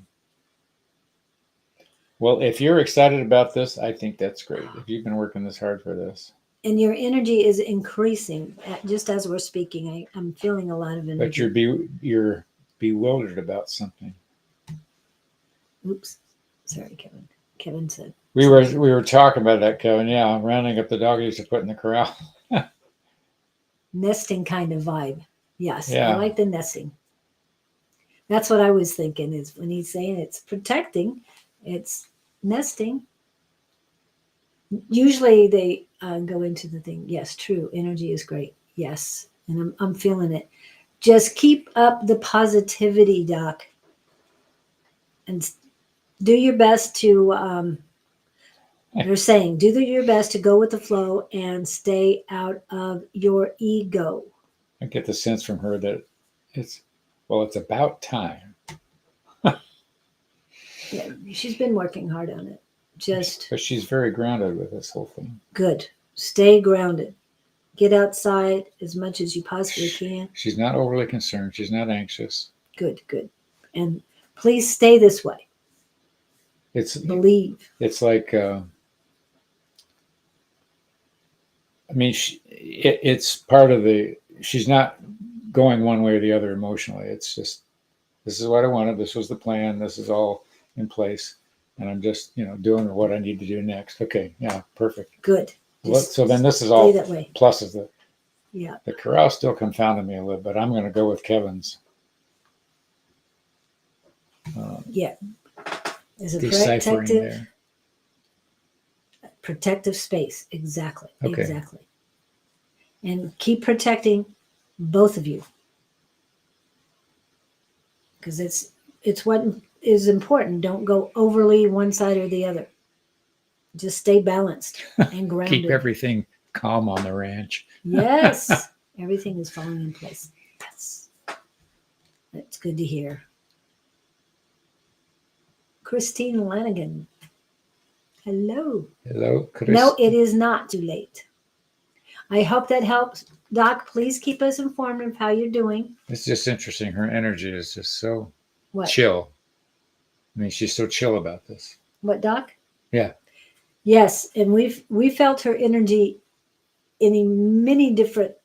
Well, if you're excited about this, I think that's great. If you've been working this hard for this, And your energy is increasing just as we're speaking. I'm feeling a lot of energy. but you're bewildered about something. Oops, sorry, Kevin. Kevin said We were talking about that, Kevin. Yeah, rounding up the doggies to put in the corral. nesting kind of vibe. Yes, Yeah. I like the nesting. That's what I was thinking. Is when he's saying it's protecting, it's nesting. Usually they go into the thing. Yes, true. Energy is great. Yes, and I'm feeling it. Just keep up the positivity, Doc, and do your best to. They're saying do your best to go with the flow and stay out of your ego. I get the sense from her that it's about time. Yeah, she's been working hard on it. But she's very grounded with this whole thing. Good. Stay grounded. Get outside as much as you possibly can. She's not overly concerned. She's not anxious. Good. And please stay this way. Believe. It's like, it's part of she's not going one way or the other emotionally. It's just, this is what I wanted. This was the plan. This is all in place. And I'm just, doing what I need to do next. Okay. Yeah. Perfect. Good. So then this is all that way. Pluses. Yeah. The corral still confounded me a little, but I'm going to go with Kevin's. Yeah. Is it deciphering there? Protective space. Exactly. Okay. Exactly. And keep protecting both of you. Because it's what is important. Don't go overly one side or the other. Just stay balanced and grounded. Keep everything calm on the ranch. Yes. Everything is falling in place. Yes. That's good to hear. Christine Lanigan. Hello. Hello, Chris. No, it is not too late. I hope that helps. Doc, please keep us informed of how you're doing. It's just interesting. Her energy is just so What? chill. She's so chill about this. What, Doc? Yeah. Yes, and we felt her energy in many different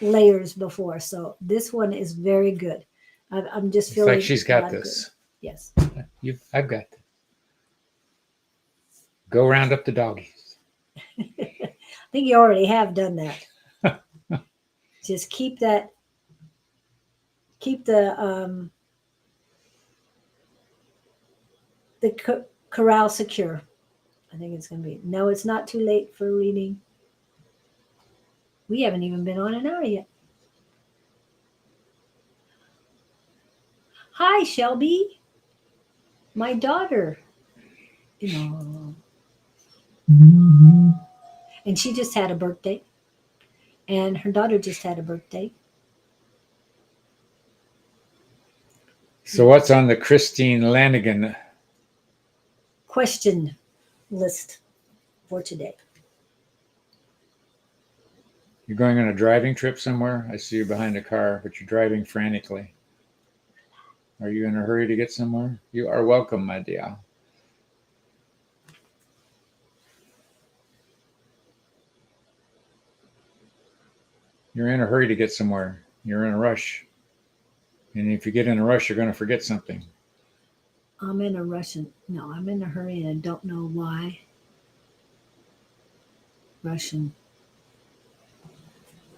layers before, so this one is very good. I'm just feeling like she's got this. Good. Yes. I've got this. Go round up the doggies. I think you already have done that. Just keep the corral secure. I think it's going to be. No, it's not too late for reading. We haven't even been on an hour yet. Hi, Shelby. My daughter. And she just had a birthday. And her daughter just had a birthday. So what's on the Christine Lanigan question list for today? You're going on a driving trip somewhere? I see you behind a car, but you're driving frantically. Are you in a hurry to get somewhere? You are welcome, my dear. You're in a hurry to get somewhere. You're in a rush. And if you get in a rush, you're going to forget something. I'm in a rush. I'm in a hurry and I don't know why. Russian.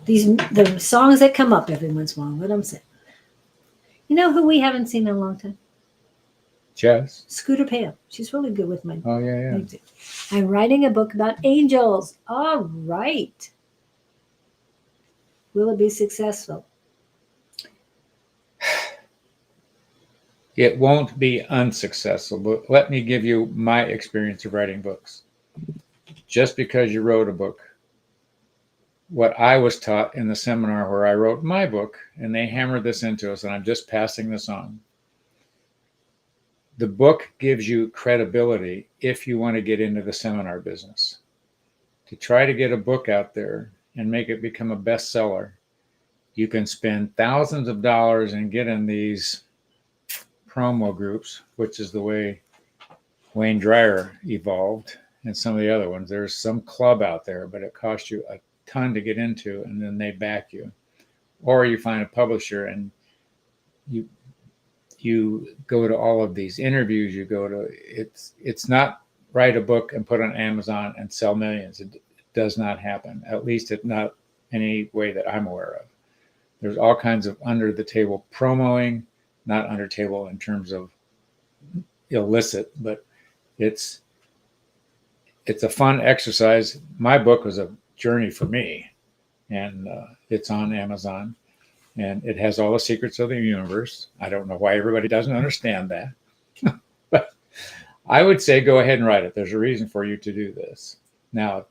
The songs that come up every once in a while, what I'm saying. You know who we haven't seen in a long time? Jess? Scooter Pam. She's really good with my. Oh, yeah. I'm writing a book about angels. All right. Will it be successful? It won't be unsuccessful, but let me give you my experience of writing books. Just because you wrote a book, what I was taught in the seminar where I wrote my book, and they hammered this into us, and I'm just passing this on. The book gives you credibility if you want to get into the seminar business. to try to get a book out there and make it become a bestseller, you can spend thousands of dollars and get in these promo groups, which is the way Wayne Dyer evolved and some of the other ones. There's some club out there, but it costs you a ton to get into, and then they back you. Or you find a publisher and you go to all of these interviews. You go to it's not write a book and put it on Amazon and sell millions. It does not happen. At least it's not any way that I'm aware of. There's all kinds of under the table promoting, not under table in terms of illicit, but it's a fun exercise. My book was a journey for me, and it's on Amazon, and it has all the secrets of the universe. I don't know why everybody doesn't understand that, but I would say go ahead and write it. There's a reason for you to do this. Now, in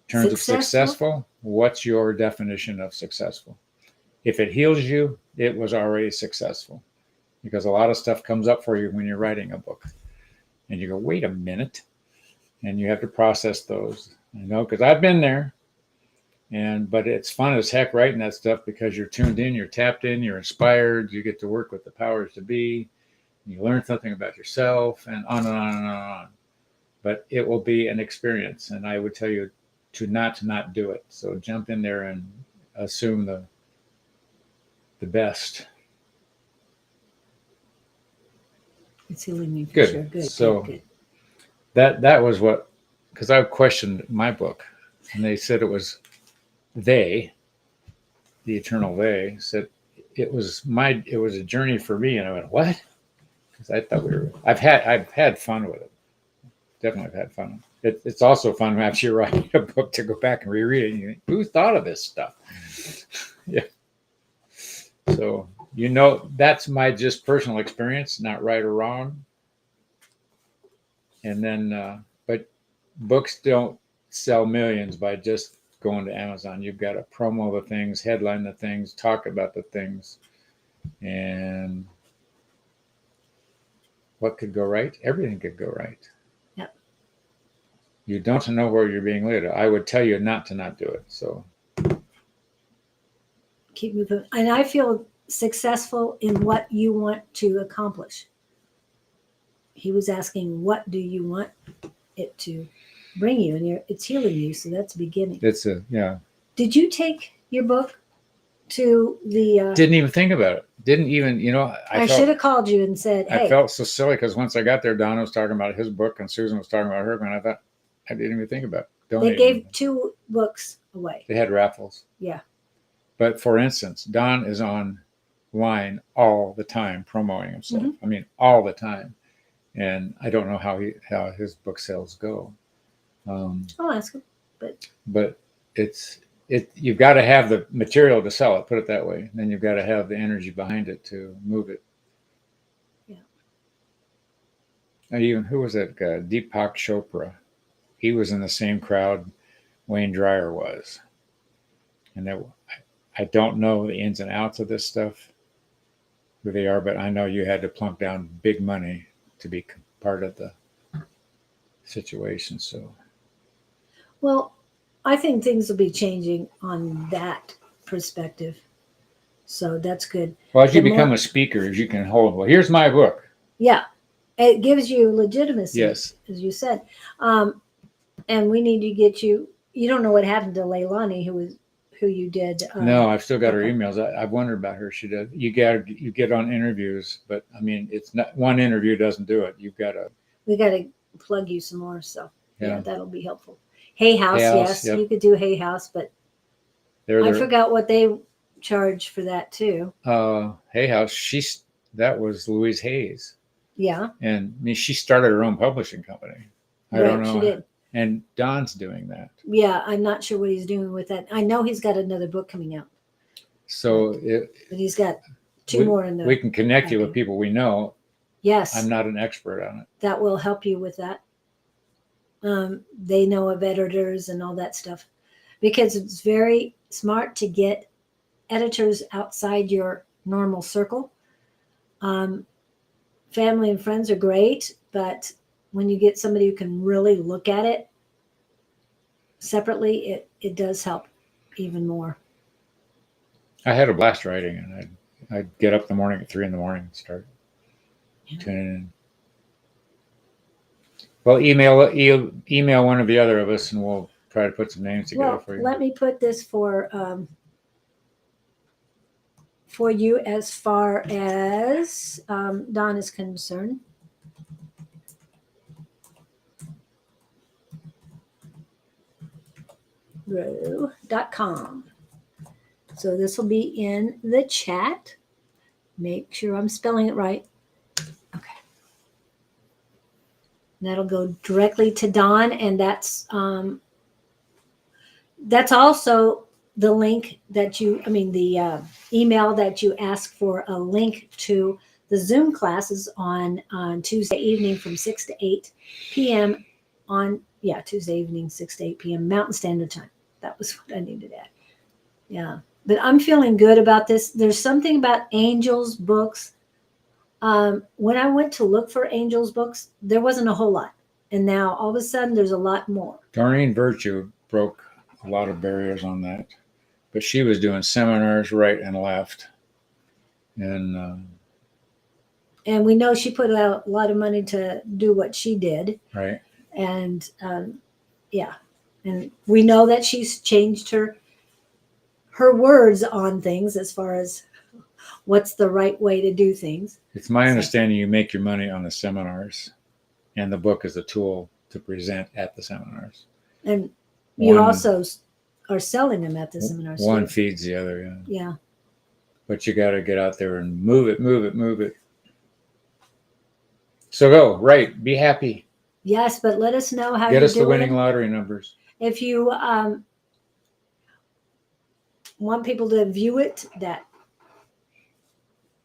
terms of successful, what's your definition of successful? If it heals you, it was already successful, because a lot of stuff comes up for you when you're writing a book, and you go, wait a minute, and you have to process those. I know, because I've been there. But it's fun as heck writing that stuff, because you're tuned in, you're tapped in, you're inspired, you get to work with the powers to be, you learn something about yourself, and on and on and on and on. But it will be an experience, and I would tell you to not do it. So jump in there and assume the best. It's healing me for Good. sure. Good. So good. that was what, because I questioned my book, and they said it was the eternal they said it was a journey for me, and I went, what? Because I thought I've had fun with it. Definitely I've had fun. It's also fun after you're writing a book to go back and reread it and you think, who thought of this stuff? Yeah. So that's my just personal experience, not right or wrong. And then but books don't sell millions by just going to Amazon. You've got to promo the things, headline the things, talk about the things. And what could go right? Everything could go right. Yep. You don't know where you're being led. I would tell you not to do it. So keep moving. And I feel successful in what you want to accomplish. He was asking, what do you want it to bring you? And it's healing you. So that's a beginning. Yeah. Did you take your book to the... Didn't even think about it. Didn't even, I should have called you and said, hey. I felt so silly, because once I got there, Don was talking about his book and Susan was talking about her, and I thought, I didn't even think about it. They gave 2 books away. They had raffles. Yeah. But for instance, Don is online all the time promoting himself. Mm-hmm. I mean, all the time. And I don't know how his book sales go. I'll ask him. But you've got to have the material to sell it, put it that way. And then you've got to have the energy behind it to move it. Yeah. And even, who was that guy? Deepak Chopra. He was in the same crowd Wayne Dyer was. And I don't know the ins and outs of this stuff, who they are, but I know you had to plunk down big money to be part of the situation. So, well, I think things will be changing on that perspective. So that's good. Well, as you become a speaker, as you can hold, well, here's my book. Yeah. It gives you legitimacy, yes, as you said. And we need to get you don't know what happened to Leilani, who you did. No, I've still got her emails. I've wondered about her. She does. You get on interviews, but I mean, it's not one interview doesn't do it. We got to plug you some more. So yeah, that'll be helpful. Hay House, yes, yep. You could do Hay House, but I forgot what they charge for that too. Hay House, that was Louise Hayes. Yeah. And I mean, she started her own publishing company. I don't know. She did. And Don's doing that. Yeah, I'm not sure what he's doing with that. I know he's got another book coming out. So, but he's got 2 more in there. We can connect you with people we know. Yes. I'm not an expert on it. That will help you with that. They know of editors and all that stuff, because it's very smart to get editors outside your normal circle. Family and friends are great, but when you get somebody who can really look at it, separately, it does help even more. I had a blast writing, and I'd get up in the morning at 3 in the morning and start tuning in. Well, email one or the other of us, and we'll try to put some names together Well, for you. let me put this for you as far as Don is concerned. Grow.com. So this will be in the chat. Make sure I'm spelling it right. Okay. And that'll go directly to Don, and that's also the link that the email that you ask for a link to the Zoom classes on Tuesday evening from 6 to 8 p.m. Tuesday evening, 6 to 8 p.m. Mountain Standard Time. That was what I needed to add. Yeah. But I'm feeling good about this. There's something about Angel's books. When I went to look for Angel's books, there wasn't a whole lot. And now all of a sudden there's a lot more. Doreen Virtue broke a lot of barriers on that. But she was doing seminars right and left. And we know she put out a lot of money to do what she did. Right. And and we know that she's changed her words on things as far as what's the right way to do things. It's my understanding you make your money on the seminars, and the book is a tool to present at the seminars. And you also are selling them at the seminars. One feeds the other, yeah. Yeah. But you got to get out there and move it. So go, write, be happy. Yes, but let us know how Get us the doing. winning lottery numbers. If you want people to view it that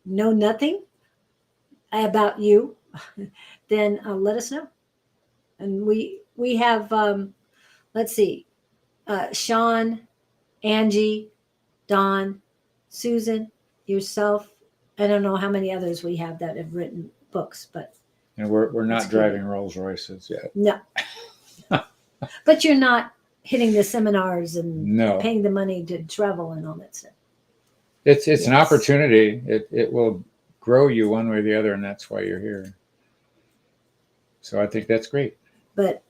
know nothing about you, then let us know. And we have let's see, Sean, Angie, Don, Susan, yourself. I don't know how many others we have that have written books, but and we're not driving Rolls Royces yet. No. But you're not hitting the seminars and paying the money to travel and all that stuff. It's an opportunity. It will grow you one way or the other, and that's why you're here. So I think that's great. But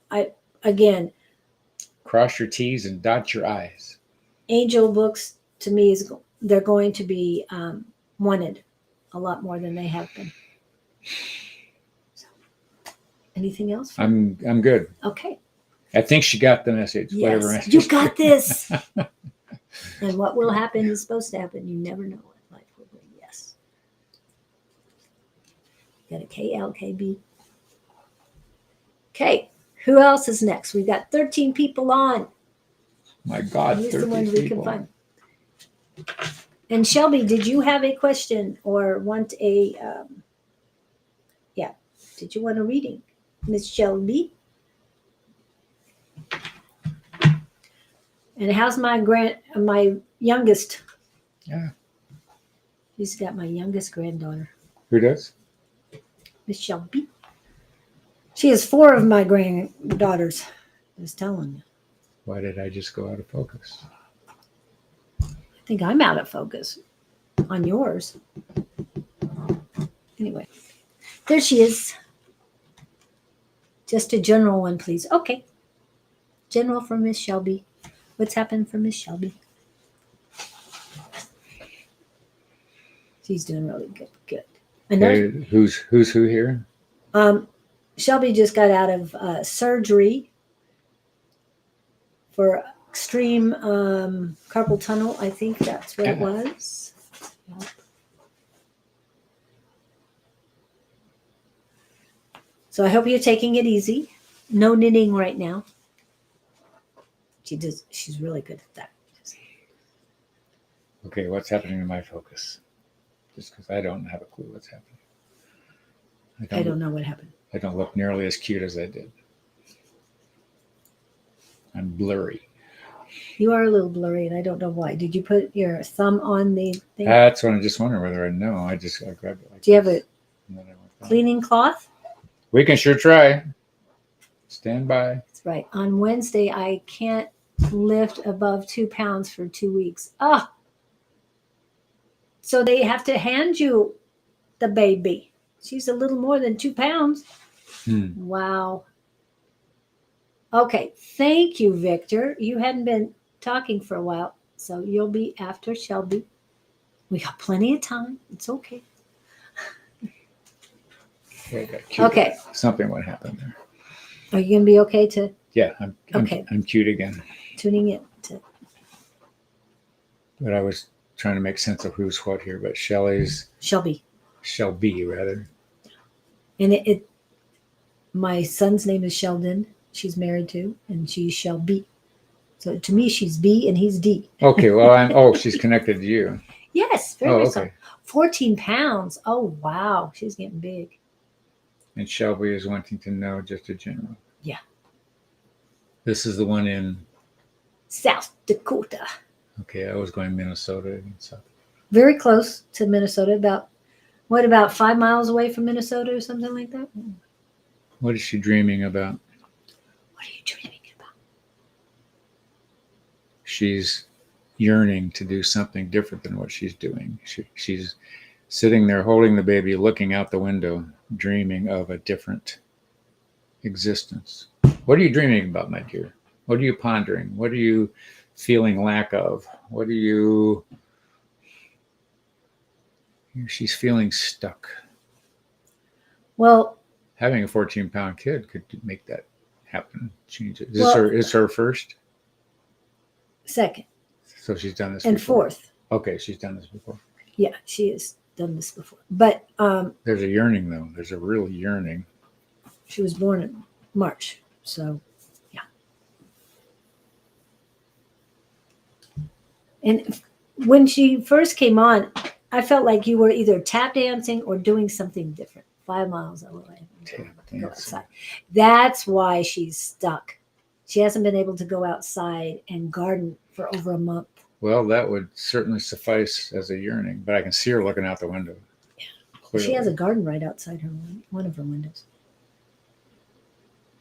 again, cross your T's and dot your I's. Angel books to me they're going to be wanted a lot more than they have been. So, anything else? I'm good. Okay. I think she got the message. Yes, whatever message. You got this. And what will happen is supposed to happen. You never know what life will bring. Yes. Got a KLKB. Okay. Who else is next? We've got 13 people on. My God, Use the ones we can find. And Shelby, did you have a question or want a? Did you want a reading, Miss Shelby? And how's my youngest? Yeah. She's got my youngest granddaughter. Who does? Miss Shelby. She has 4 of my granddaughters. I was telling you. Why did I just go out of focus? I think I'm out of focus on yours. Anyway, there she is. Just a general one, please. Okay. General for Miss Shelby. What's happened for Miss Shelby? She's doing really good. Good. Okay, who's who here? Shelby just got out of surgery for extreme carpal tunnel. I think that's what it was. Yep. So I hope you're taking it easy. No knitting right now. She's really good at that. Okay, what's happening to my focus? Just because I don't have a clue what's happening. I don't know what happened. I don't look nearly as cute as I did. I'm blurry. You are a little blurry, and I don't know why. Did you put your thumb on the thing? That's what I'm just wondering whether I know. I grabbed it like Do you have a and then I went cleaning cloth? We can sure try. Stand by. Right. On Wednesday, I can't lift above 2 pounds for 2 weeks. Ah, so they have to hand you the baby. She's a little more than 2 pounds. Wow. Okay. Thank you, Victor. You hadn't been talking for a while, so you'll be after Shelby. We got plenty of time. It's okay. Yeah, I got cute. Okay. Something would happen there. Are you going to be okay to Yeah, Okay. I'm cute again. tuning in? To, But I was trying to make sense of who's what here. But Shelley's Shelby. Shelby rather. And my son's name is Sheldon. She's married to, and she's Shelby. So to me, she's B and he's D. Okay, well she's connected to you. Yes, very much so. Okay. 14 pounds. Oh, wow. She's getting big. And Shelby is wanting to know just a general. Yeah. This is the one in. South Dakota. Okay, I was going Minnesota and South. Very close to Minnesota. About 5 miles away from Minnesota or something like that? What is she dreaming about? What are you dreaming about? She's yearning to do something different than what she's doing. She's sitting there holding the baby, looking out the window, dreaming of a different existence. What are you dreaming about, my dear? What are you pondering? What are you feeling lack of? What are you... She's feeling stuck. Well, having a 14-pound kid could make that happen. Is her first? Second. So she's done this and before. Fourth. Okay, she's done this before. Yeah, she has done this before. But there's a yearning, though. There's a real yearning. She was born in March. So, yeah. And when she first came on, I felt like you were either tap dancing or doing something different. 5 miles away. Go outside. That's why she's stuck. She hasn't been able to go outside and garden for over a month. Well, that would certainly suffice as a yearning, but I can see her looking out the window. Yeah. Clearly. She has a garden right outside one of her windows.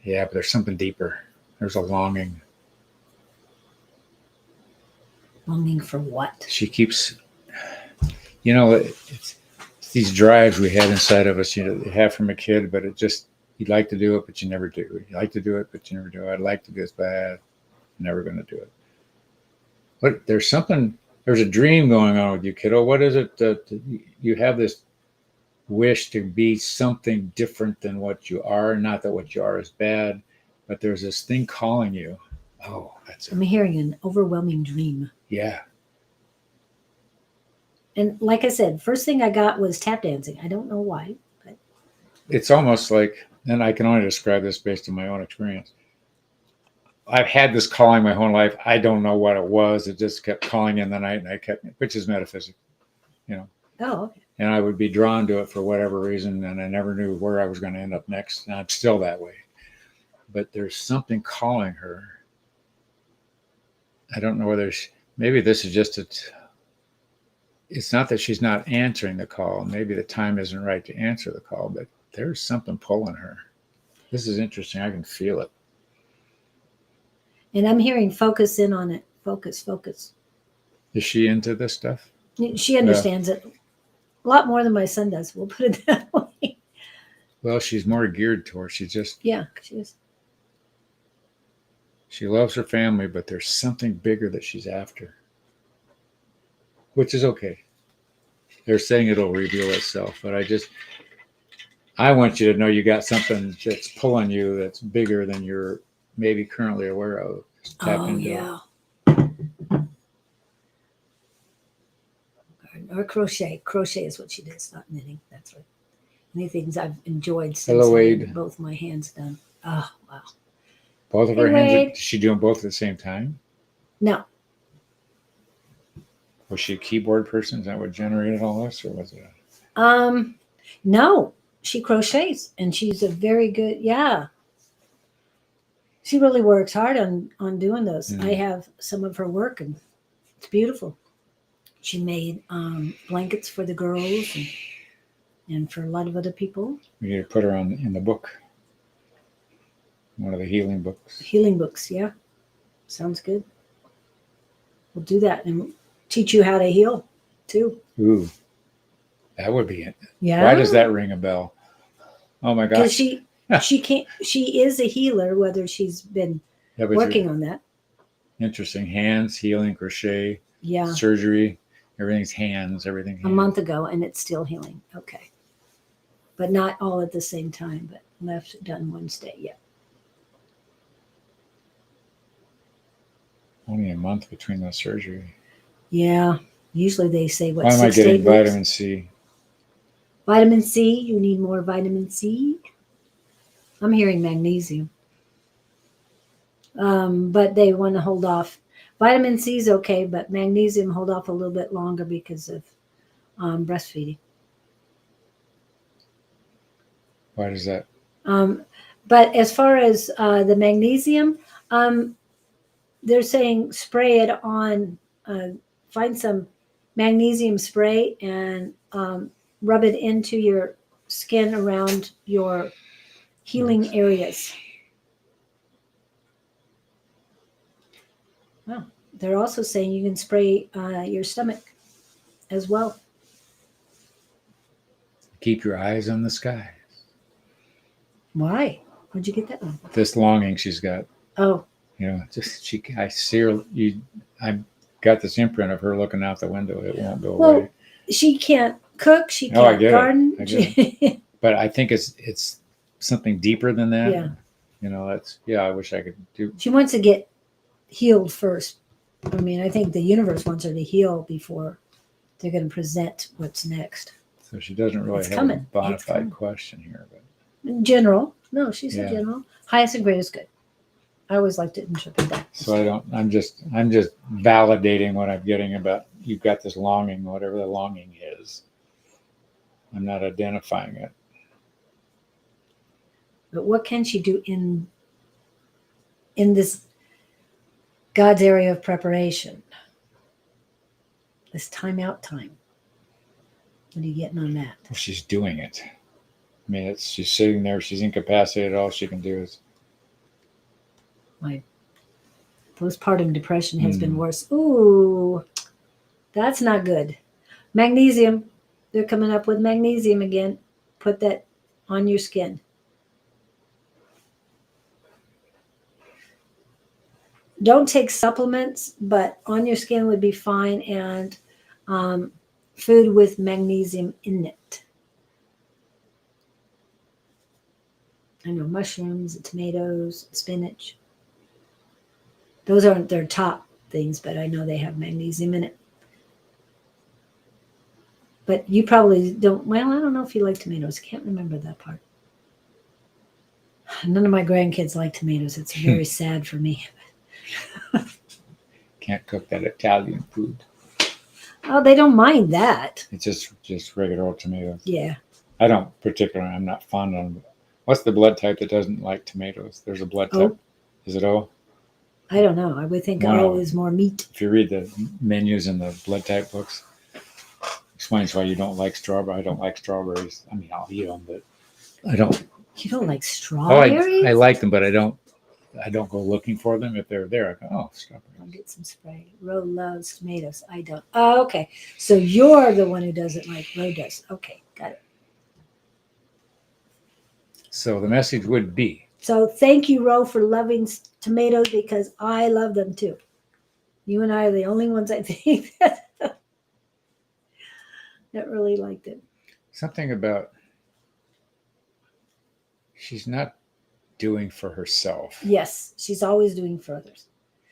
Yeah, but there's something deeper. There's a longing. Longing for what? She keeps, it's these drives we had inside of us, you have from a kid, but it just, you'd like to do it, but you never do. You like to do it, but you never do. I'd like to do this, but I'm never going to do it. But there's a dream going on with you, kiddo. What is it that you have this wish to be something different than what you are? Not that what you are is bad, but there's this thing calling you. Oh, that's it. I'm hearing an overwhelming dream. Yeah. And like I said, first thing I got was tap dancing. I don't know why, but it's almost like, and I can only describe this based on my own experience. I've had this calling my whole life. I don't know what it was. It just kept calling in the night, and I kept, which is metaphysics, Oh, okay. And I would be drawn to it for whatever reason, and I never knew where I was going to end up next. And I'm still that way. But there's something calling her. I don't know whether maybe this is just it's not that she's not answering the call. Maybe the time isn't right to answer the call, but there's something pulling her. This is interesting. I can feel it. And I'm hearing focus in on it. Focus. Is she into this stuff? She understands it a lot more than my son does. We'll put it that way. Well, she's more geared towards. Yeah, she is. She loves her family, but there's something bigger that she's after, which is okay. They're saying it'll reveal itself, but I want you to know you got something that's pulling you that's bigger than you're maybe currently aware of. Just tap into yeah. Or crochet. Crochet is what she did. It's not knitting. That's right. Many things I've enjoyed since Hello, I Wade. had both my hands done. Oh, wow. Both of her hands. Is she doing both at the same time? No. Was she a keyboard person? Is that what generated all this, or was it? No. She crochets, and she's a very good. Yeah. She really works hard on doing those. Mm. I have some of her work, and it's beautiful. She made blankets for the girls and for a lot of other people. We need to put her in the book. one of the healing books. Healing books, yeah. Sounds good. We'll do that and teach you how to heal too. Ooh, that would be it. Yeah. Why does that ring a bell? Oh my Because gosh. she is a healer, whether she's been Yeah, but working on that. interesting. Hands, healing, crochet, Yeah. surgery, everything's hands, everything. A month ago, and it's still healing. Okay. But not all at the same time, but left done Wednesday. Yeah. Only a month between the surgery. Yeah. Usually they say what, Why am I 6 to 8 getting weeks? vitamin C? Vitamin C. You need more vitamin C. I'm hearing magnesium. But they want to hold off. Vitamin C is okay, but magnesium hold off a little bit longer because of breastfeeding. Why does that? But as far as the magnesium, they're saying spray it on, find some magnesium spray and rub it into your skin around your healing areas. Wow. They're also saying you can spray your stomach as well. Keep your eyes on the sky. Why? Where'd you get that one? This longing she's got. Oh, You know, just I see her. I got this imprint of her looking out the window. It won't go well, away. she can't cook. She No, I can't get it. garden. I get But I think it's something deeper than that. Yeah. You know, I wish I could do. She wants to get healed first. I mean, I think the universe wants her to heal before they're going to present what's next. So she doesn't really It's have coming. a bona It's fide coming. question here, but In general, no, she said Yeah. general. Highest and greatest good. I always liked it interpret that. so I don't. I'm just validating what I'm getting about. You've got this longing, whatever the longing is. I'm not identifying it. But what can she do in this God's area of preparation? This time-out time. What are you getting on that? Well, she's doing it. I mean, she's sitting there. She's incapacitated. All she can do is. My postpartum depression has been worse. Ooh, that's not good. Magnesium. They're coming up with magnesium again. Put that on your skin. Don't take supplements, but on your skin would be fine. And food with magnesium in it. I know mushrooms, tomatoes, spinach. Those aren't their top things, but I know they have magnesium in it. But you probably don't. Well, I don't know if you like tomatoes. I can't remember that part. None of my grandkids like tomatoes. It's very sad for me. Can't cook that Italian food. Oh, they don't mind that. It's just regular old tomatoes. Yeah. I don't particularly. I'm not fond of them. What's the blood type that doesn't like tomatoes? There's a blood type. O. Is it O? I don't know. I would think Wow. O is more meat. If you read the menus in the blood type books, explains why you don't like strawberry. I don't like strawberries. I mean, I'll eat them, but I don't. You don't like Oh, strawberries? I like them, but I don't go looking for them. If they're there, I go, oh, I'll strawberries. get some spray. Ro loves tomatoes. I don't. Oh, okay. So you're the one who doesn't like Ro does. Okay, got it. So the message would be, So thank you, Ro, for loving tomatoes because I love them too. You and I are the only ones I think that really liked it. something about she's not doing for herself. Yes, she's always doing for others.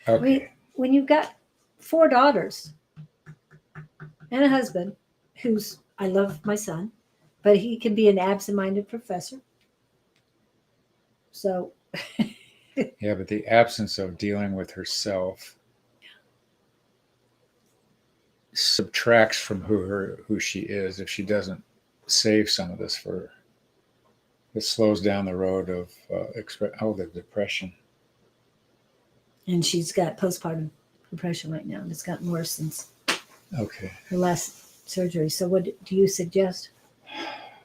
Okay. When you've got 4 daughters and a husband who's, I love my son, but he can be an absent-minded professor. So Yeah, but the absence of dealing with herself subtracts from who she is if she doesn't save some of this for her. It slows down the road of the depression. and she's got postpartum depression right now, and it's gotten worse since Okay, her last surgery. So what do you suggest?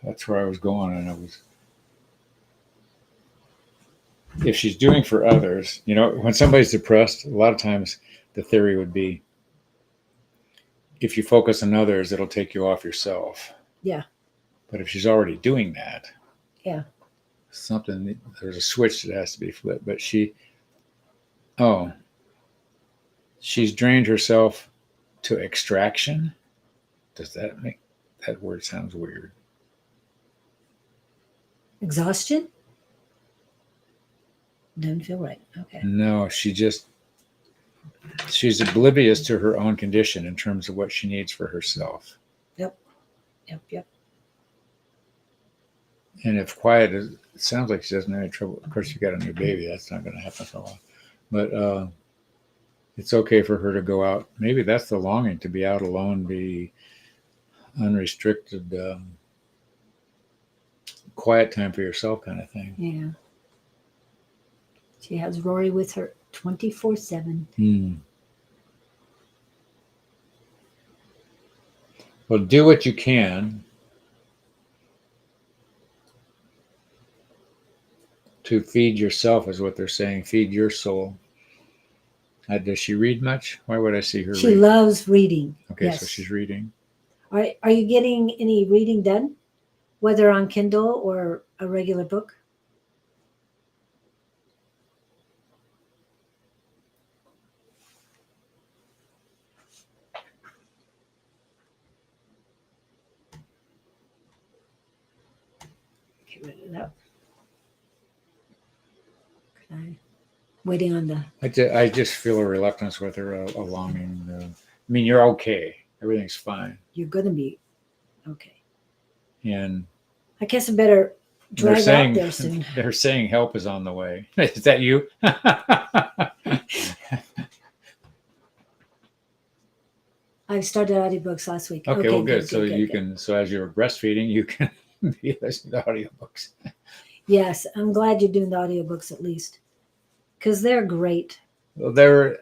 that's where I was going, and if she's doing for others, when somebody's depressed, a lot of times the theory would be if you focus on others, it'll take you off yourself. Yeah. But if she's already doing that, Yeah. there's a switch that has to be flipped. But she's drained herself to extraction. Does that make that word sounds weird? Exhaustion? Doesn't feel right. Okay. No, she's oblivious to her own condition in terms of what she needs for herself. Yep. And if quiet is, it sounds like she doesn't have any trouble. Of course, you got a new baby. That's not going to happen for a while. But it's okay for her to go out. Maybe that's the longing, to be out alone, be unrestricted, quiet time for yourself kind of thing. Yeah. She has Rory with her 24/7. Well, do what you can to feed yourself, is what they're saying. Feed your soul. Does she read much? Why would I see her She read? loves reading. Okay, Yes. so she's reading. Are you getting any reading done, whether on Kindle or a regular book? Get rid of that. Waiting on the. I just feel a reluctance with her, a longing. I mean, you're okay. Everything's fine. You're gonna be okay. And I guess I better they're drive out there soon. They're saying help is on the way. Is that you? I started audiobooks last week. Okay, well, good. So you can. So as you're breastfeeding, you can be listening to audiobooks. Yes, I'm glad you're doing the audiobooks at least, because they're great. Well, they're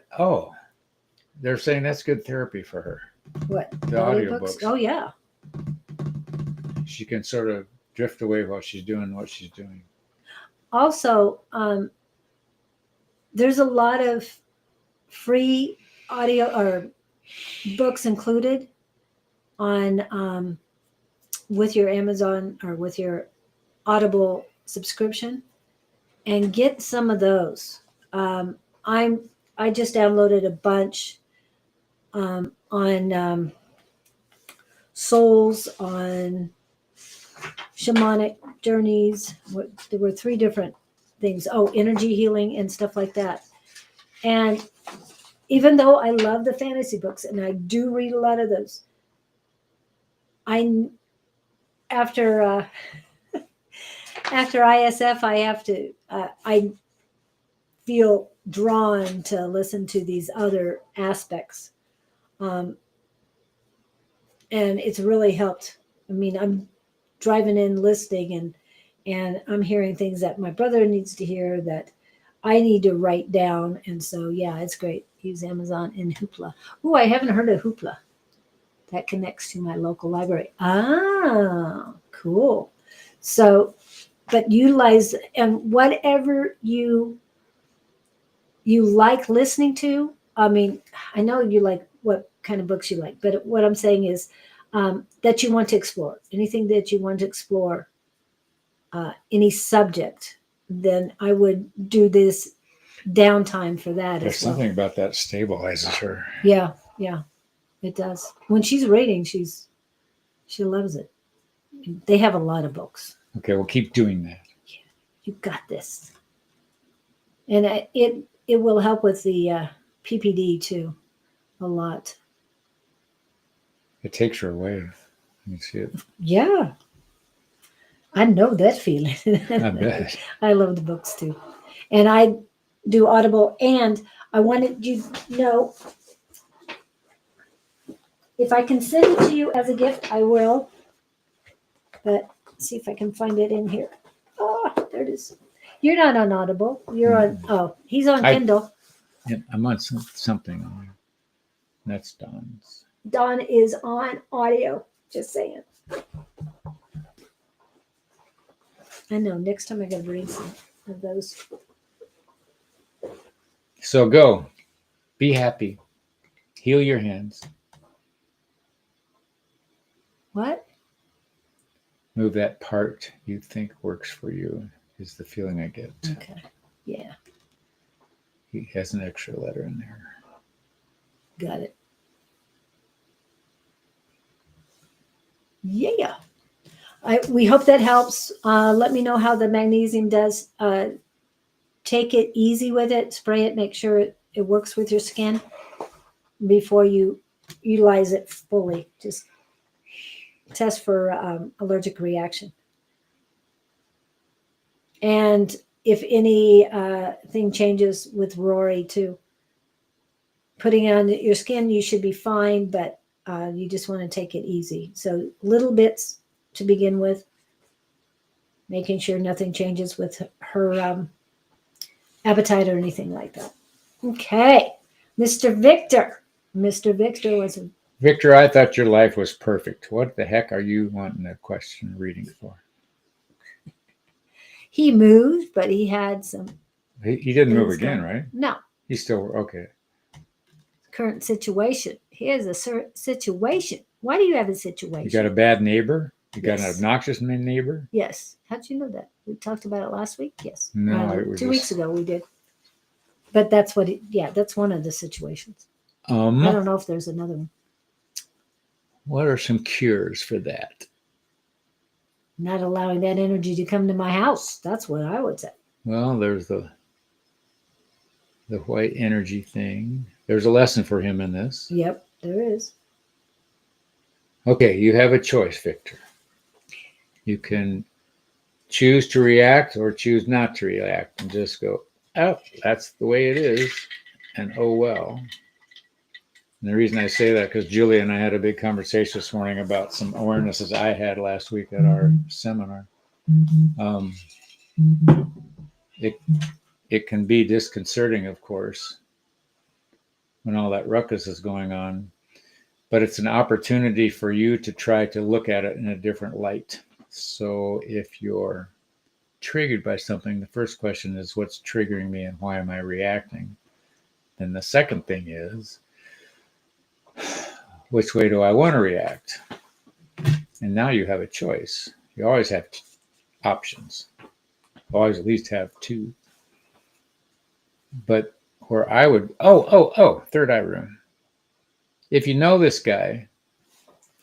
saying that's good therapy for her. What? The audiobooks. Oh yeah. She can sort of drift away while she's doing what she's doing. Also, there's a lot of free audio or books included on with your Amazon or with your Audible subscription, and get some of those. I just downloaded a bunch on souls, on shamanic journeys. There were 3 different things. Oh, energy healing and stuff like that. And even though I love the fantasy books and I do read a lot of those, after ISF, I feel drawn to listen to these other aspects. And it's really helped. I mean, I'm driving in listening and I'm hearing things that my brother needs to hear that I need to write down. And so, yeah, it's great. Use Amazon and Hoopla. Oh, I haven't heard of Hoopla. That connects to my local library. Ah, cool. So, but utilize, and whatever you like listening to. I mean, I know you like what kind of books you like, but what I'm saying is that you want to explore. Anything that you want to explore, any subject, then I would do this downtime for that. There's as well. something about that stabilizes her. Yeah, it does. When she's reading, she loves it. They have a lot of books. Okay, well, keep doing that. Yeah, you got this. And it will help with the PPD too, a lot. It takes her away. You see it. Yeah, I know that feeling. I bet. I love the books too, and I do Audible. And I wanted you to know, if I can send it to you as a gift, I will. But see if I can find it in here. Oh, there it is. You're not on Audible. You're on. Oh, he's on Kindle. Yeah, I'm on something on there. That's Don's. Don is on audio. Just saying. I know. Next time I gotta bring some of those. So go. Be happy. Heal your hands. What? Move that part you think works for you is the feeling I get. Okay. Yeah, He has an extra letter in there. got it. Yeah. We hope that helps. Let me know how the magnesium does. Take it easy with it. Spray it. Make sure it works with your skin before you utilize it fully. Just test for allergic reaction. And if any thing changes with Rory too, putting on your skin, you should be fine, but you just want to take it easy. So little bits to begin with, making sure nothing changes with her appetite or anything like that. Okay, Mr. Victor. Mr. Victor was a Victor, I thought your life was perfect. What the heck are you wanting a question reading for? he moved, but he had some He didn't move things again, going. right? No, He's still okay. current situation. Here's a situation. Why do you have a You situation? got a bad neighbor? You got an Yes. obnoxious neighbor? Yes. How'd you know that? We talked about it last week. Yes. No, it was 2 weeks ago we did. But that's what. That's one of the situations. I don't know if there's another one. What are some cures for that? Not allowing that energy to come to my house. That's what I would say. Well, there's the white energy thing. There's a lesson for him in this. Yep, there is. Okay, you have a choice, Victor. You can choose to react or choose not to react and just go, oh, that's the way it is. And oh, well. And the reason I say that because Julia and I had a big conversation this morning about some awarenesses I had last week at our seminar. It can be disconcerting, of course, when all that ruckus is going on, but it's an opportunity for you to try to look at it in a different light. So if you're triggered by something, the first question is, what's triggering me and why am I reacting? Then the second thing is, which way do I want to react? And now you have a choice. You always have options. Always at least have two. But where I would, third eye room. If you know this guy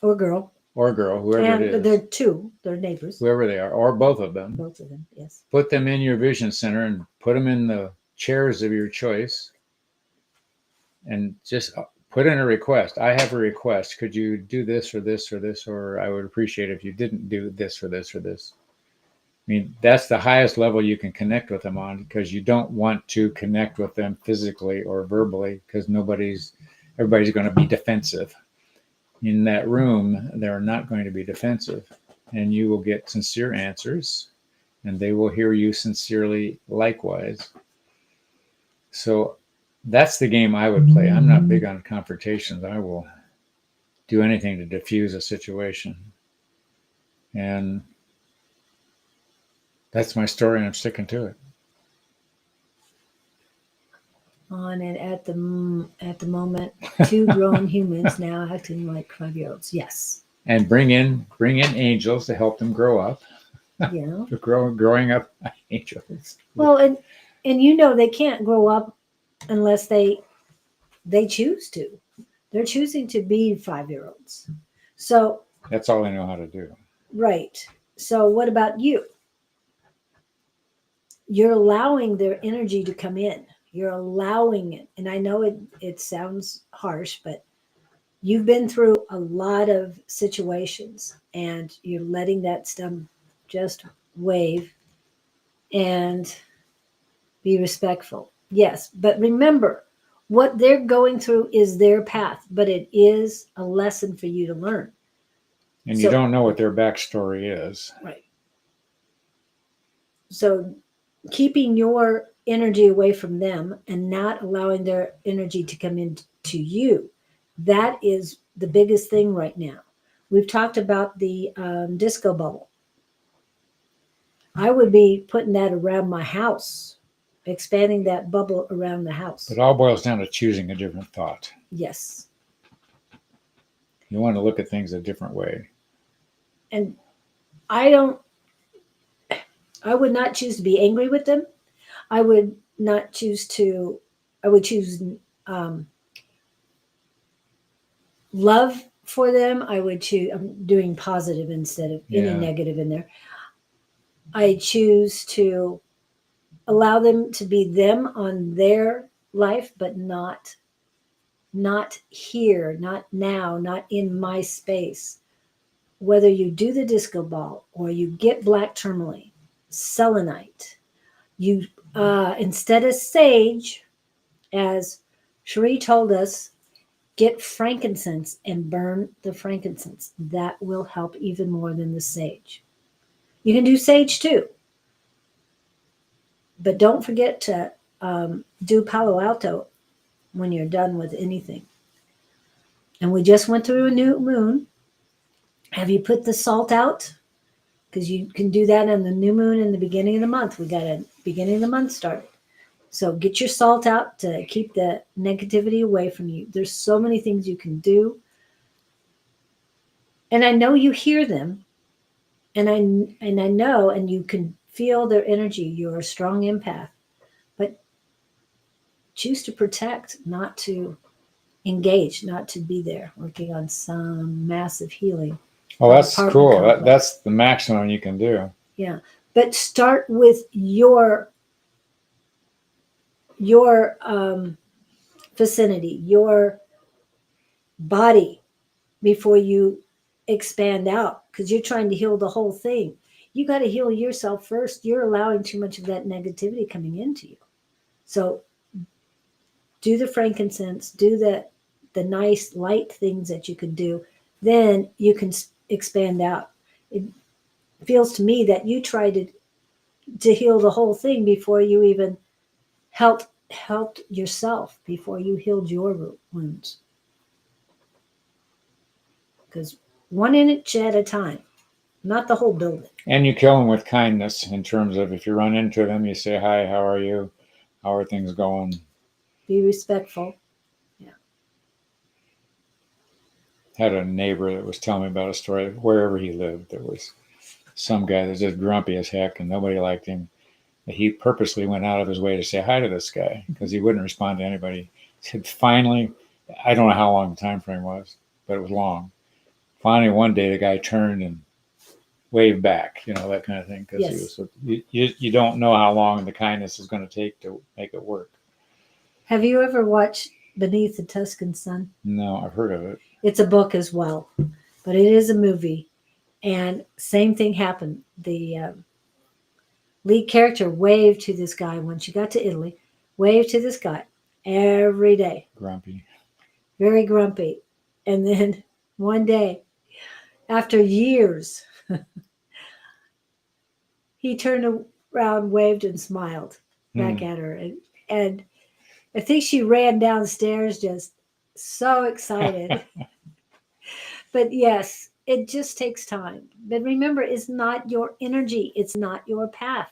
Or girl. or girl, whoever it is, they're two. They're neighbors. whoever they are, or both of them, Both of them. Yes. put them in your vision center and put them in the chairs of your choice and just put in a request. I have a request. Could you do this or this or this? Or I would appreciate if you didn't do this or this or this. I mean, that's the highest level you can connect with them on, because you don't want to connect with them physically or verbally, because everybody's going to be defensive. In that room, they're not going to be defensive, and you will get sincere answers, and they will hear you sincerely likewise. So that's the game I would play. I'm not big on confrontations. I will do anything to diffuse a situation. And that's my story, and I'm sticking to it. On and at the moment, two grown humans now acting like 5-year-olds. Yes. And bring in angels to help them grow up. Yeah. growing up angels. Well, and they can't grow up unless they choose to. They're choosing to be 5-year-olds. So that's all they know how to do. Right. So what about you? You're allowing their energy to come in. You're allowing it. And I know it sounds harsh, but you've been through a lot of situations and you're letting that stuff just wave and be respectful. Yes. But remember, what they're going through is their path, but it is a lesson for you to learn. And you don't know what their backstory is. Right. So keeping your energy away from them and not allowing their energy to come into you, that is the biggest thing right now. We've talked about the disco bubble. I would be putting that around my house expanding that bubble around the house. It all boils down to choosing a different thought. Yes. You want to look at things a different way. And I would not choose to be angry with them. I would not choose to, I would choose um, love for them. I would choose, I'm doing positive instead of any Yeah. negative in there. I choose to allow them to be them on their life, but not here, not now, not in my space. Whether you do the disco ball or you get black tourmaline, selenite, you instead of sage, as Cherie told us, get frankincense and burn the frankincense. That will help even more than the sage. You can do sage too, but don't forget to do Palo Alto when you're done with anything. And we just went through a new moon. Have you put the salt out? Because you can do that on the new moon in the beginning of the month. We got a beginning of the month started. So get your salt out to keep the negativity away from you. There's so many things you can do. And I know you hear them. And I know and you can feel their energy. You're a strong empath. But choose to protect, not to engage, not to be there, working on some massive healing. Oh, that's Apartment cool. complex. That's the maximum you can do. Yeah. But start with your vicinity, your body before you expand out because you're trying to heal the whole thing. You got to heal yourself first. You're allowing too much of that negativity coming into you. So do the frankincense, do the nice light things that you can do. Then you can expand out. It feels to me that you tried to heal the whole thing before you even helped yourself, before you healed your wounds. Because 1 inch at a time, not the whole building. And you kill them with kindness in terms of if you run into them, you say, hi, how are you? How are things going? Be respectful. Had a neighbor that was telling me about a story wherever he lived. There was some guy that was just grumpy as heck and nobody liked him. He purposely went out of his way to say hi to this guy because he wouldn't respond to anybody. He said, finally, I don't know how long the time frame was, but it was long. Finally, one day the guy turned and waved back, that kind of thing. Because Yes. you don't know how long the kindness is going to take to make it work. Have you ever watched Beneath the Tuscan Sun? No, I've heard of it. It's a book as well, but it is a movie. And same thing happened. The lead character waved to this guy when she got to Italy, waved to this guy every day. Grumpy. Very grumpy. And then one day, after years, he turned around, waved, and smiled back at her. And I think she ran downstairs just so excited. But yes, it just takes time. But remember, it's not your energy, it's not your path.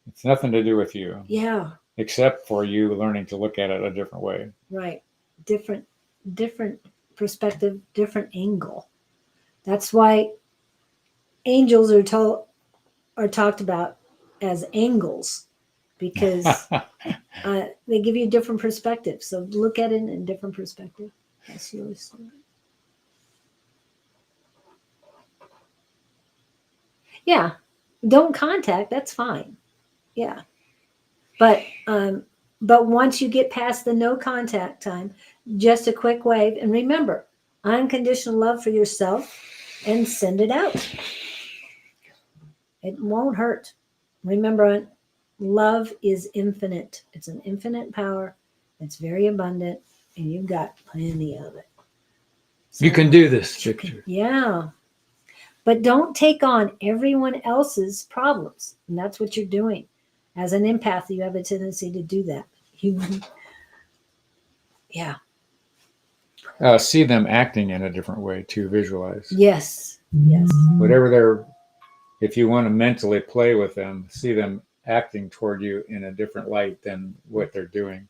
It's nothing to do with you. Yeah. Except for you learning to look at it a different way. Right. Different perspective, different angle. That's why angels are talked about as angles, because they give you different perspectives. So look at it in different perspective. That's your story. Yeah. Don't contact, that's fine. Yeah. But once you get past the no contact time, just a quick wave, and remember, unconditional love for yourself, and send it out. It won't hurt. Remember, love is infinite. It's an infinite power. It's very abundant, and you've got plenty of it. So, you can do this, Victor. Yeah. But don't take on everyone else's problems. And that's what you're doing. As an empath, you have a tendency to do that. Yeah. See them acting in a different way too. Visualize. Yes. Yes. Whatever if you want to mentally play with them, see them acting toward you in a different light than what they're doing.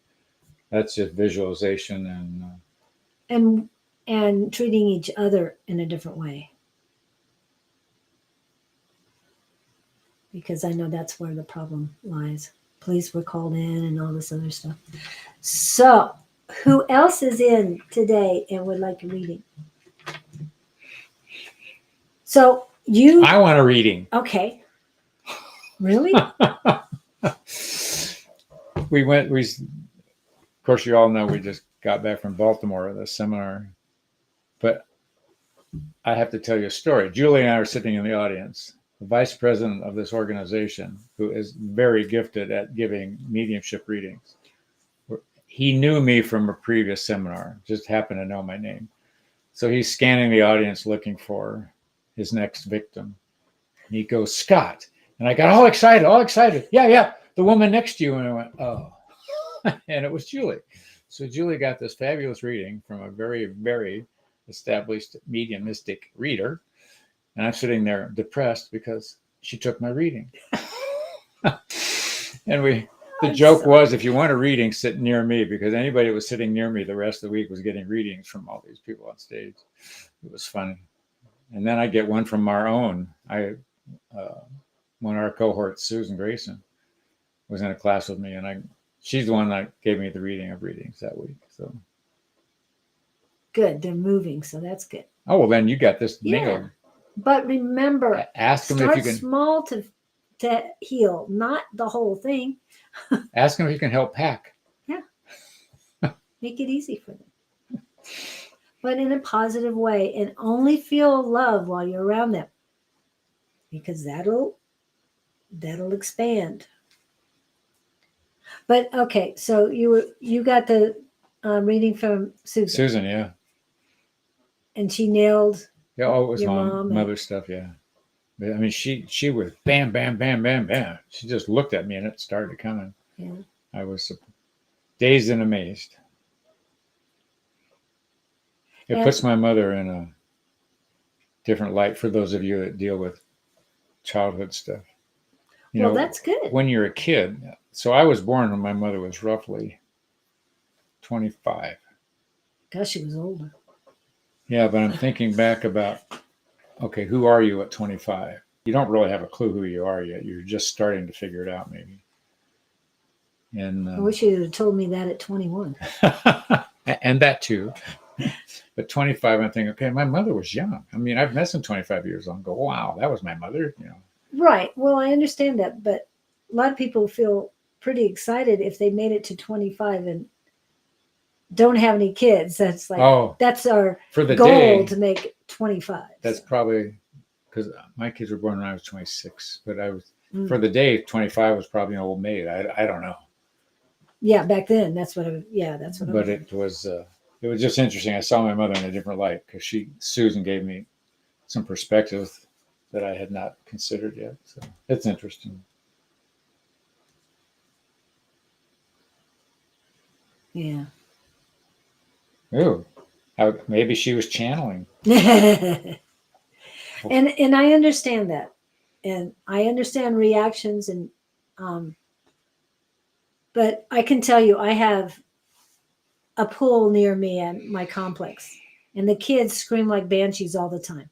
That's just visualization and treating each other in a different way. Because I know that's where the problem lies. Police were called in and all this other stuff. So, who else is in today and would like a reading? So you. I want a reading. Okay. Really? Of course, you all know we just got back from Baltimore, the seminar. But I have to tell you a story. Julie and I are sitting in the audience. The vice president of this organization, who is very gifted at giving mediumship readings. He knew me from a previous seminar, just happened to know my name. So he's scanning the audience looking for his next victim. And he goes, Scott. And I got all excited. Yeah, the woman next to you. And I went, oh. And it was Julie. So Julie got this fabulous reading from a very, very established mediumistic reader. And I'm sitting there depressed because she took my reading. And the joke was, if you want a reading, sit near me, because anybody that was sitting near me the rest of the week was getting readings from all these people on stage. It was funny. And then I get one from our own. One of our cohorts, Susan Grayson, was in a class with me, and she's the one that gave me the reading of readings that week. So good, they're moving, so that's good. Oh, well, then you got this nailed. But remember, ask them start if you can small to heal, not the whole thing. Ask them if you can help pack. Yeah, make it easy for them, but in a positive way, and only feel love while you're around them, because that'll expand. But okay, so you got the reading from Susan. Susan, yeah. And she nailed. Yeah, oh, it was mother stuff, yeah. But I mean, she was bam, bam, bam, bam, bam. She just looked at me and it started coming. Yeah. I was dazed and amazed. It puts my mother in a different light for those of you that deal with childhood stuff. You know, that's good. When you're a kid. So I was born when my mother was roughly 25. Gosh, she was older. Yeah, but I'm thinking back about, okay, who are you at 25? You don't really have a clue who you are yet. You're just starting to figure it out, maybe. And I wish you had told me that at 21. And that too. But 25, I'm thinking, okay, my mother was young. I mean, I've met some 25 years old and go, wow, that was my mother. You know. Right. Well, I understand that, but a lot of people feel pretty excited if they made it to 25 and don't have any kids. That's like, that's our for the goal day, to make 25. That's probably because my kids were born when I was 26, but I was for the day 25 was probably an old maid. I don't know. Yeah, back then that's what. But it was just interesting. I saw my mother in a different light because Susan gave me some perspective that I had not considered yet. So it's interesting. Yeah. Ooh, maybe she was channeling. And I understand that, and I understand reactions, and but I can tell you, I have a pool near me at my complex, and the kids scream like banshees all the time.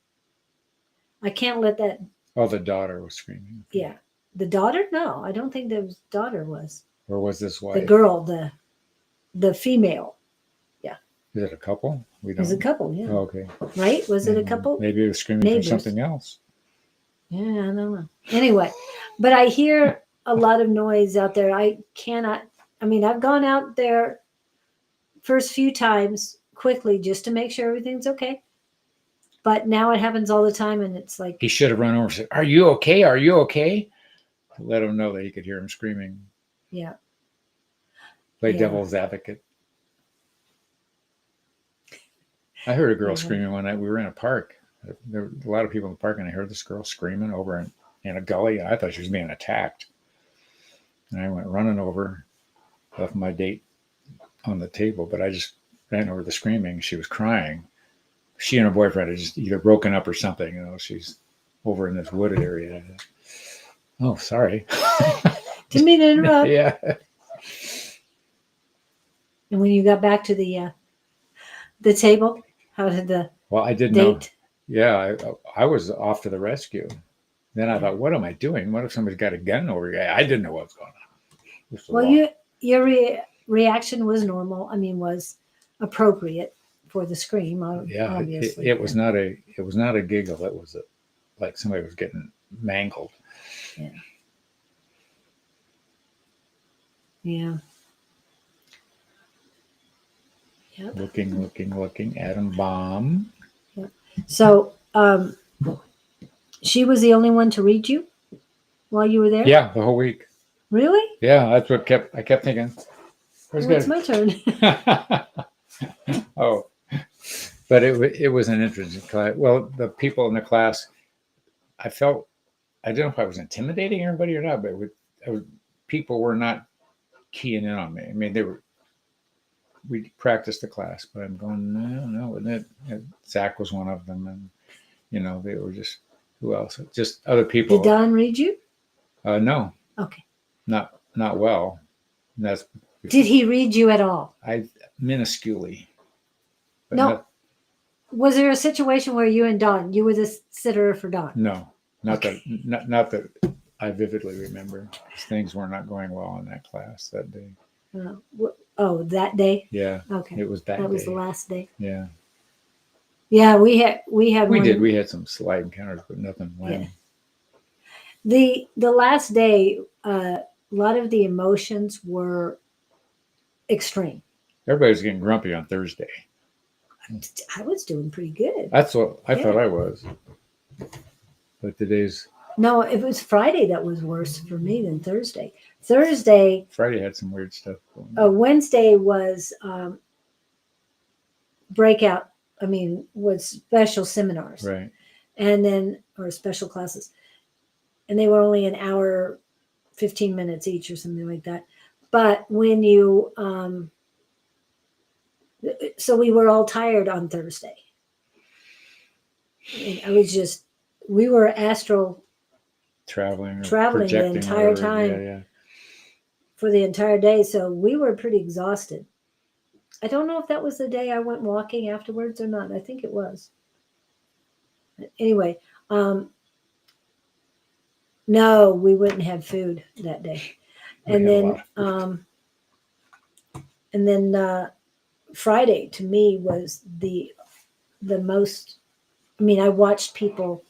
I can't let that. Oh, the daughter was screaming. Yeah, the daughter? No, I don't think the daughter was. Or was this wife? The girl, the female. Yeah. Is it a couple? It was a couple, yeah. Oh, okay. Right? Was it a couple? Maybe it was screaming for something else. Yeah, I don't know. Anyway, but I hear a lot of noise out there. I've gone out there first few times quickly just to make sure everything's okay. But now it happens all the time, and it's like... He should have run over and said, "Are you okay? Are you okay?" To let him know that he could hear him screaming. Yeah. Play devil's advocate. I heard a girl screaming one night. We were in a park. There were a lot of people in the park, and I heard this girl screaming over in a gully. I thought she was being attacked. And I went running over, left my date on the table, but I just ran over the screaming. She was crying. She and her boyfriend had just either broken up or something. She's over in this wooded area. Oh, sorry. Didn't mean to interrupt. Yeah. And when you got back to the table, how did the Well, I didn't know. date? Yeah, I was off to the rescue. Then I thought, what am I doing? What if somebody's got a gun over here? I didn't know what was going on. Just a Well, walk. your reaction was normal. I mean, was appropriate for the scream. Yeah, Obviously, it was not a giggle. It was like somebody was getting mangled. Yeah. Yeah. Yep. Looking. Atom bomb. So, she was the only one to read you while you were there? Yeah, the whole week. Really? Yeah, that's what I kept thinking. Where's Well, it's my turn. Oh, but it was an interesting class. Well, the people in the class, I don't know if I was intimidating everybody or not, but people were not keying in on me. I mean, we practiced the class, but I'm going, no, and Zach was one of them, and they were just, who else? Just other people. Did Don read you? No, Okay. not well. And that's Did he read you at all? Minusculely. But No. Was there a situation where you and Don, you were the sitter for Don? No, not Okay. that I vividly remember. Things were not going well in that class that day. That day? Yeah. Okay. It was that day. That was the last day. Yeah. Yeah, we had We had some slight encounters, but nothing landed. Yeah. The last day, a lot of the emotions were extreme. Everybody's getting grumpy on Thursday. I was doing pretty good. That's what I thought I was. But today's... No, it was Friday that was worse for me than Thursday. Friday had some weird stuff going on. Wednesday was breakout. I mean, was special seminars. Right. And then, or special classes. And they were only an hour, 15 minutes each or something like that. But when you... so we were all tired on Thursday. And we were astral traveling the entire time for the entire day. So we were pretty exhausted. I don't know if that was the day I went walking afterwards or not. I think it was. Anyway, no, we wouldn't have food that day. And then Friday to me was the most. I mean, I watched people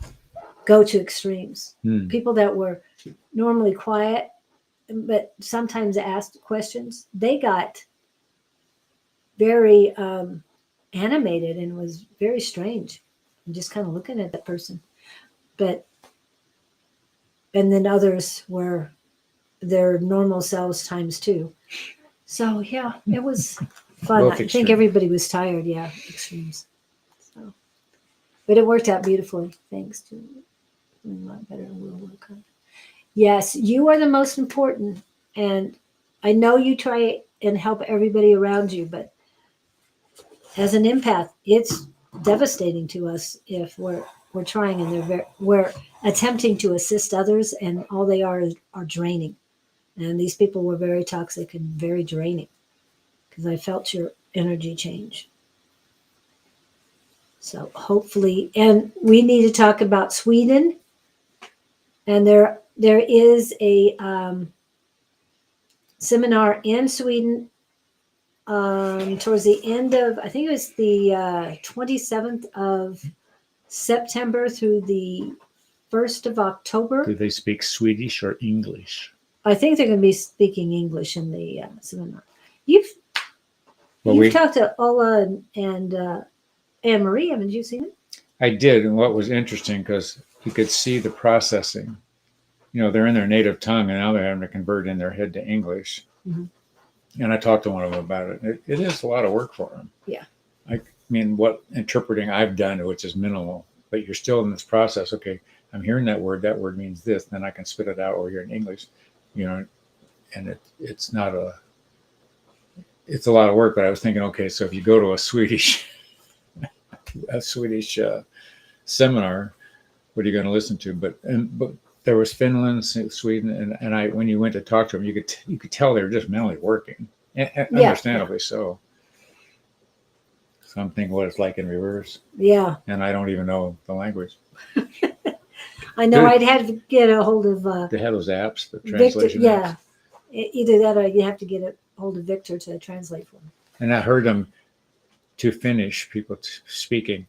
go to extremes. People that were normally quiet, but sometimes asked questions. They got very animated and was very strange. I'm just kind of looking at that person. And then others were their normal selves times two. So yeah, it was fun. I think everybody was tired. Yeah, extremes. So, but it worked out beautifully. Thanks to a lot better than we'll work on. Yes, you are the most important, and I know you try and help everybody around you, but as an empath, it's devastating to us if we're trying and we're attempting to assist others, and all they are draining. And these people were very toxic and very draining because I felt your energy change. So hopefully, and we need to talk about Sweden. And there is a seminar in Sweden towards the end of, I think it was the 27th of September through the 1st of October. Do they speak Swedish or English? I think they're going to be speaking English in the seminar. You've talked to Ola and Anne Marie, haven't you seen it? I did, and what was interesting, because you could see the processing. They're in their native tongue, and now they're having to convert in their head to English. Mm-hmm. And I talked to one of them about it. It is a lot of work for them. Yeah. I mean, what interpreting I've done, which is minimal, but you're still in this process. Okay, I'm hearing that word means this, then I can spit it out or hear in English, and it's not it's a lot of work. But I was thinking, okay, so if you go to a Swedish seminar, what are you going to listen to? But there was Finland, Sweden, and I when you went to talk to them, you could tell they were just mentally working, and Yeah, understandably so. So I'm thinking what it's like in reverse, Yeah. and I don't even know the language. I know Good. I'd have to get a hold of They have those apps, the Victor. translation Yeah. apps. Either that or you have to get a hold of Victor to translate for me. And I heard them to Finnish people speaking.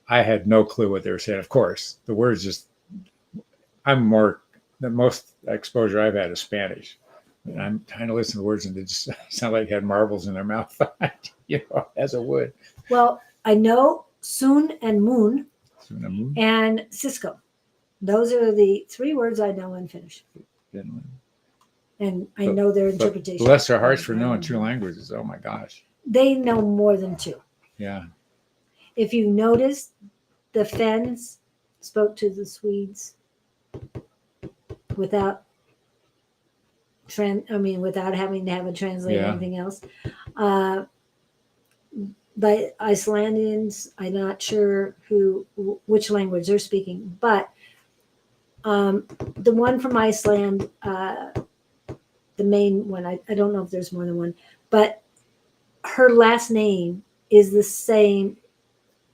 I had no clue what they were saying. Of course, the words just. The most exposure I've had is Spanish. And I'm trying to listen to words and they just sound like they had marbles in their mouth, as it would. Well, I know Sun and Moon Finland. and Cisco. Those are the 3 words I know in Finnish. And I know their interpretation. Bless their hearts for knowing 2 languages. Oh my gosh. They know more than 2. Yeah. If you notice, the Finns spoke to the Swedes without without having to have a translator or anything else. The Icelandians, I'm not sure which language they're speaking, but the one from Iceland, the main one, I don't know if there's more than one, but her last name is the same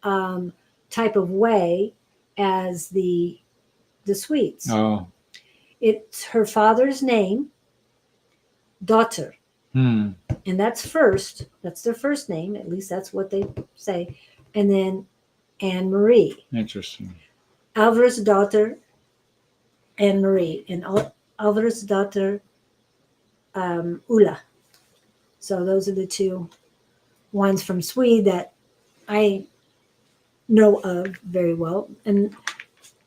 type of way as the Swedes. Oh. It's her father's name, daughter. Hmm. And that's first. That's their first name. At least that's what they say. And then Anne Marie. Interesting. Alvarez's daughter, Anne Marie. And Alvarez's daughter, Ulla. So those are the 2 ones from Sweden that I know of very well. And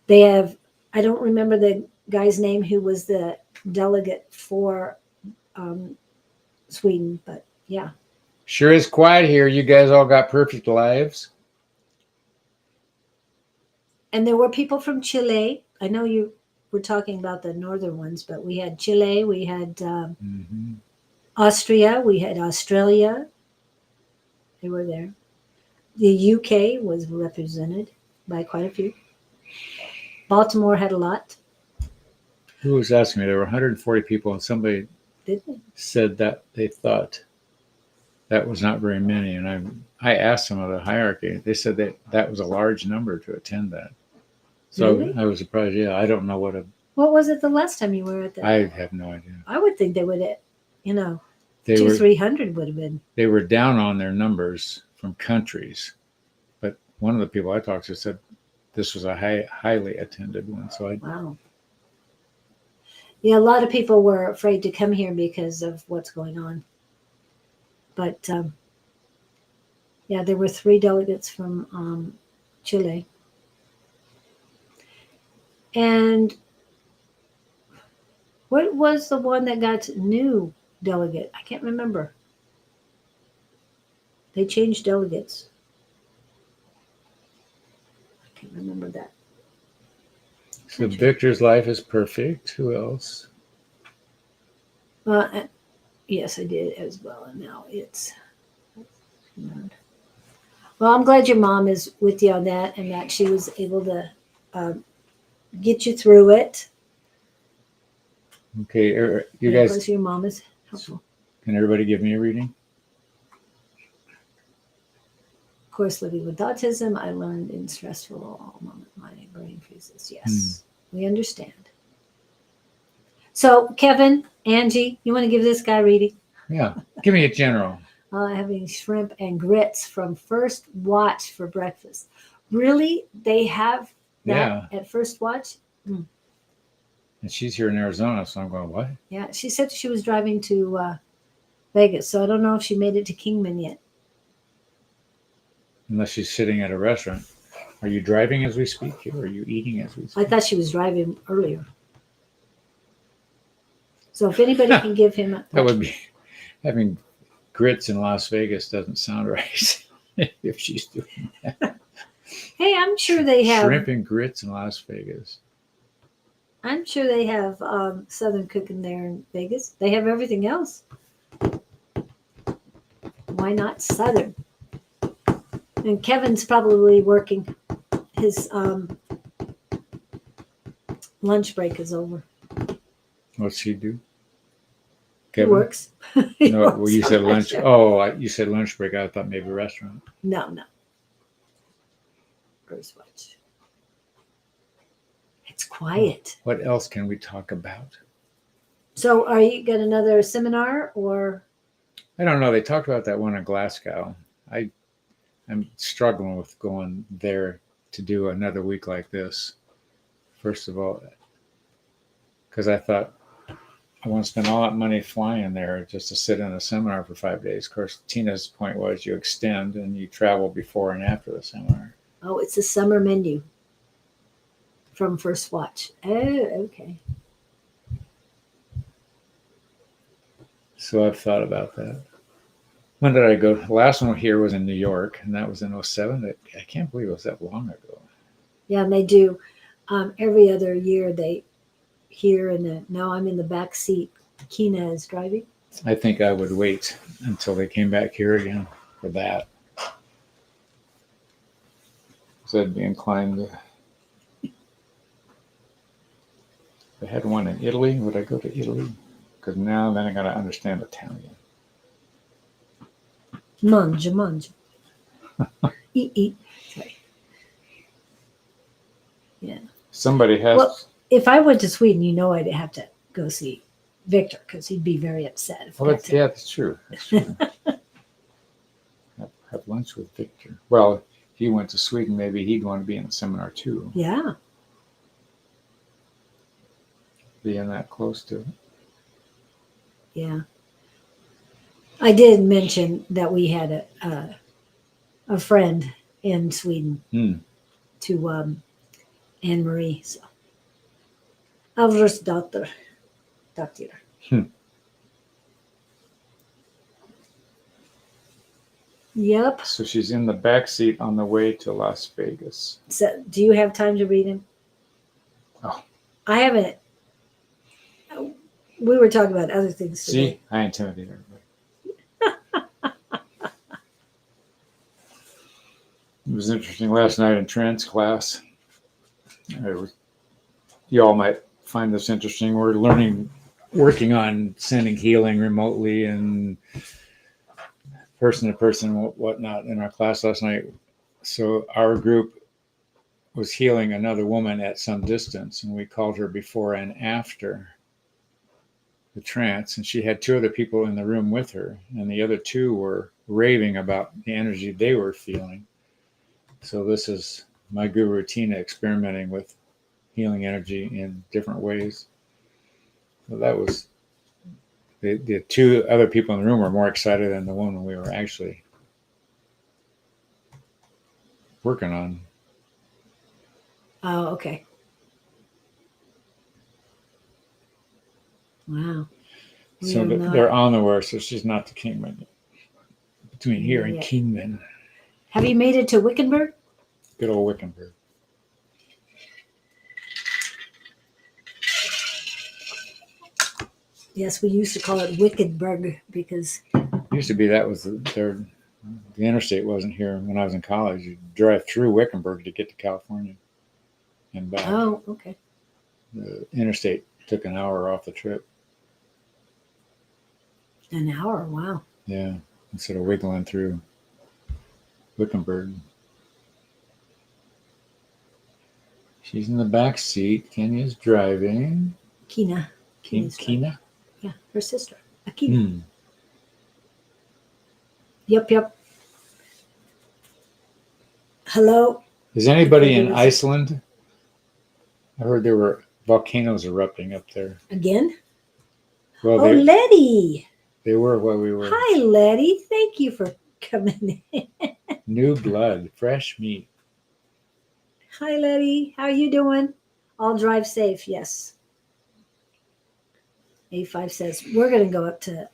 they have, I don't remember the guy's name who was the delegate for Sweden, but yeah. Sure is quiet here. You guys all got perfect lives. And there were people from Chile. I know you were talking about the northern ones, but we had Chile, we had Austria, we had Australia. They were there. The UK was represented by quite a few. Baltimore had a lot. Who was asking me? There were 140 people, and somebody said that they thought that was not very many. And I asked them of the hierarchy. They said that was a large number to attend that. So really? I was surprised. Yeah, I don't know what was it the last time you were at that? I have no idea. I would think they would, 300 would have been. They were down on their numbers from countries, but one of the people I talked to said this was a highly attended one. So wow. Yeah, a lot of people were afraid to come here because of what's going on. But there were 3 delegates from Chile. And what was the one that got new delegate? I can't remember. They changed delegates. I can't remember that. So Victor's life is perfect. Who else? Yes, I did as well. And now it's. Well, I'm glad your mom is with you on that and that she was able to get you through it. Okay, you guys. Plus your mom is helpful. Can everybody give me a reading? Of course, living with autism, I learned in stressful moment my brain freezes. Yes, we understand. So, Kevin, Angie, you want to give this guy a reading? Yeah, give me a general. Having shrimp and grits from First Watch for breakfast. Really? They have that at First Watch? And she's here in Arizona, so I'm going, what? Yeah, she said she was driving to Vegas, so I don't know if she made it to Kingman yet. Unless she's sitting at a restaurant. Are you driving as we speak, or are you eating as we speak? I thought she was driving earlier. So if anybody can give him that would be having grits in Las Vegas doesn't sound right if she's doing that. Hey, I'm sure they have shrimp and grits in Las Vegas. I'm sure they have Southern cooking there in Vegas. They have everything else. Why not Southern? And Kevin's probably working his Lunch break is over. What's she do? He Kevin? works. He No, well, works you on said that lunch. show. Oh, you said lunch break. I thought maybe restaurant. No. First watch. It's quiet. What else can we talk about? So, are you got another seminar or? I don't know. They talked about that one in Glasgow. I'm struggling with going there to do another week like this. First of all, because I thought I want to spend all that money flying there just to sit in a seminar for 5 days. Of course, Tina's point was you extend and you travel before and after the seminar. Oh, it's a summer menu from First Watch. Oh, okay. So I've thought about that. When did I go? The last one here was in New York, and that was in 07. I can't believe it was that long ago. Yeah, and they do every other year. They here in the now I'm in the back seat. Kina is driving. I think I would wait until they came back here again for that. So I'd be inclined to. If I had one in Italy, would I go to Italy? Because now then I got to understand Italian. Mangia. Eat. Sorry. Yeah. Somebody has. Well, if I went to Sweden, I'd have to go see Victor because he'd be very upset. If Well, that's true. That's true. have lunch with Victor. Well, if he went to Sweden, maybe he'd want to be in the seminar too. Yeah. Being that close to it. Yeah. I did mention that we had a friend in Sweden to Anne Marie. So. Alvar's daughter. Yep. So she's in the back seat on the way to Las Vegas. So, do you have time to read him? Oh. I haven't. We were talking about other things today. See, I intimidate everybody. It was interesting last night in Trent's class. You all might find this interesting. We're working on sending healing remotely and person to person, whatnot in our class last night. So our group was healing another woman at some distance, and we called her before and after the trance, and she had two other people in the room with her, and the other two were raving about the energy they were feeling. So this is my guru Tina experimenting with healing energy in different ways. So that was the two other people in the room were more excited than the one we were actually working on. Oh, okay. Wow. So they're on the way, so she's not the Kingman. Between here and Kingman. Have you made it to Wickenburg? Good old Wickenburg. Yes, we used to call it Wickenburg because it used to be that was the interstate wasn't here when I was in college. You drive through Wickenburg to get to California and back. Oh, okay. The interstate took an hour off the trip. An hour? Wow. Yeah, instead of wiggling through Wickenburg. She's in the back seat. Kenya's driving. Kina. Kina? Yeah, her sister. Akina. Yep. Hello? Is anybody in Iceland? I heard there were volcanoes erupting up there. Again? Well, Letty. They were while we were. Hi, Letty. Thank you for coming in. New blood, fresh meat. Hi, Letty. How you doing? I'll drive safe. Yes. A5 says we're going to go up to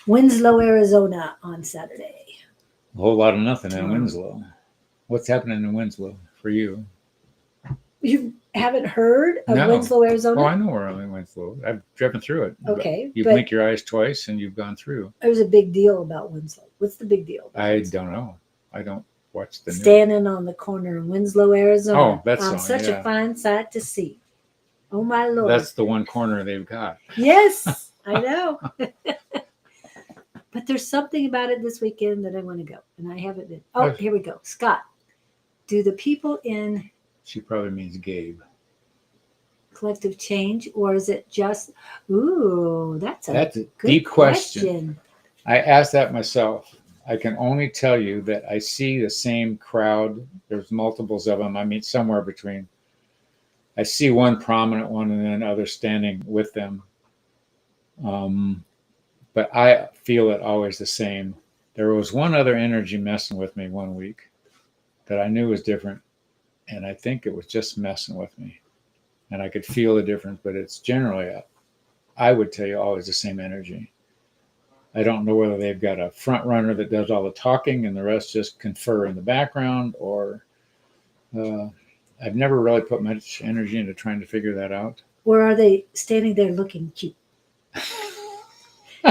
Winslow, Arizona on Saturday. A whole lot of nothing in Winslow. What's happening in Winslow for you? You haven't heard of Winslow, Arizona? Oh, I know where I'm in Winslow. I've driven through it. Okay. You blink your eyes twice and you've gone through. There's a big deal about Winslow. What's the big deal? I don't know. I don't watch the new. Standing on the corner in Winslow, Arizona. Oh, that's on, such yeah. a fine sight to see. Oh my Lord. That's the one corner they've got. Yes, I know. But there's something about it this weekend that I want to go, and I haven't been. Oh, here we go. Scott, do the people in She probably means Gabe. collective change, or is it just? Ooh, that's a good deep question. I asked that myself. I can only tell you that I see the same crowd. There's multiples of them. I mean, somewhere between. I see one prominent one and then others standing with them. But I feel it always the same. There was one other energy messing with me one week that I knew was different. And I think it was just messing with me. And I could feel the difference, but it's generally, I would tell you, always the same energy. I don't know whether they've got a front runner that does all the talking and the rest just confer in the background, or I've never really put much energy into trying to figure that out. Or are they standing there looking cute?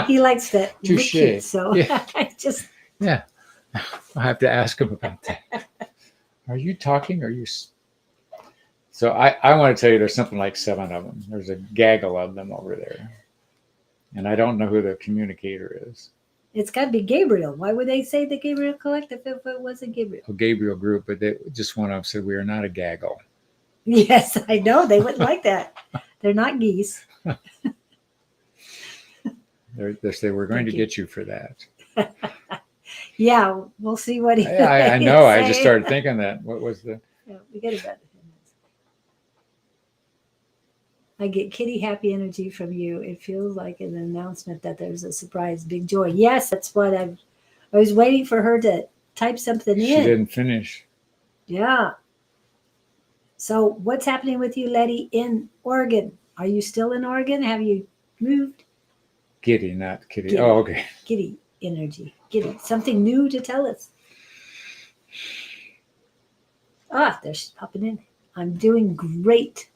He likes that look cute, so yeah. I just I'll have to ask him about that. Are you talking? Are you? So I want to tell you, there's something like 7 of them. There's a gaggle of them over there, and I don't know who the communicator is. It's got to be Gabriel. Why would they say the Gabriel Collective if it wasn't Gabriel? A Gabriel group, but they just one of them said we are not a gaggle. Yes, I know they wouldn't like that. They're not geese. They say we're going to get you for that. Yeah, we'll see what he. I know. I just started thinking that. What was the? Yeah, we get about it. I get kitty happy energy from you. It feels like an announcement that there's a surprise, big joy. Yes, that's what I was waiting for her to type something in. She didn't finish. Yeah. So what's happening with you, Letty, in Oregon? Are you still in Oregon? Have you moved? Giddy, not kitty. Giddy. Oh, okay. Giddy energy. Giddy. Something new to tell us. Ah, there she's popping in. I'm doing great.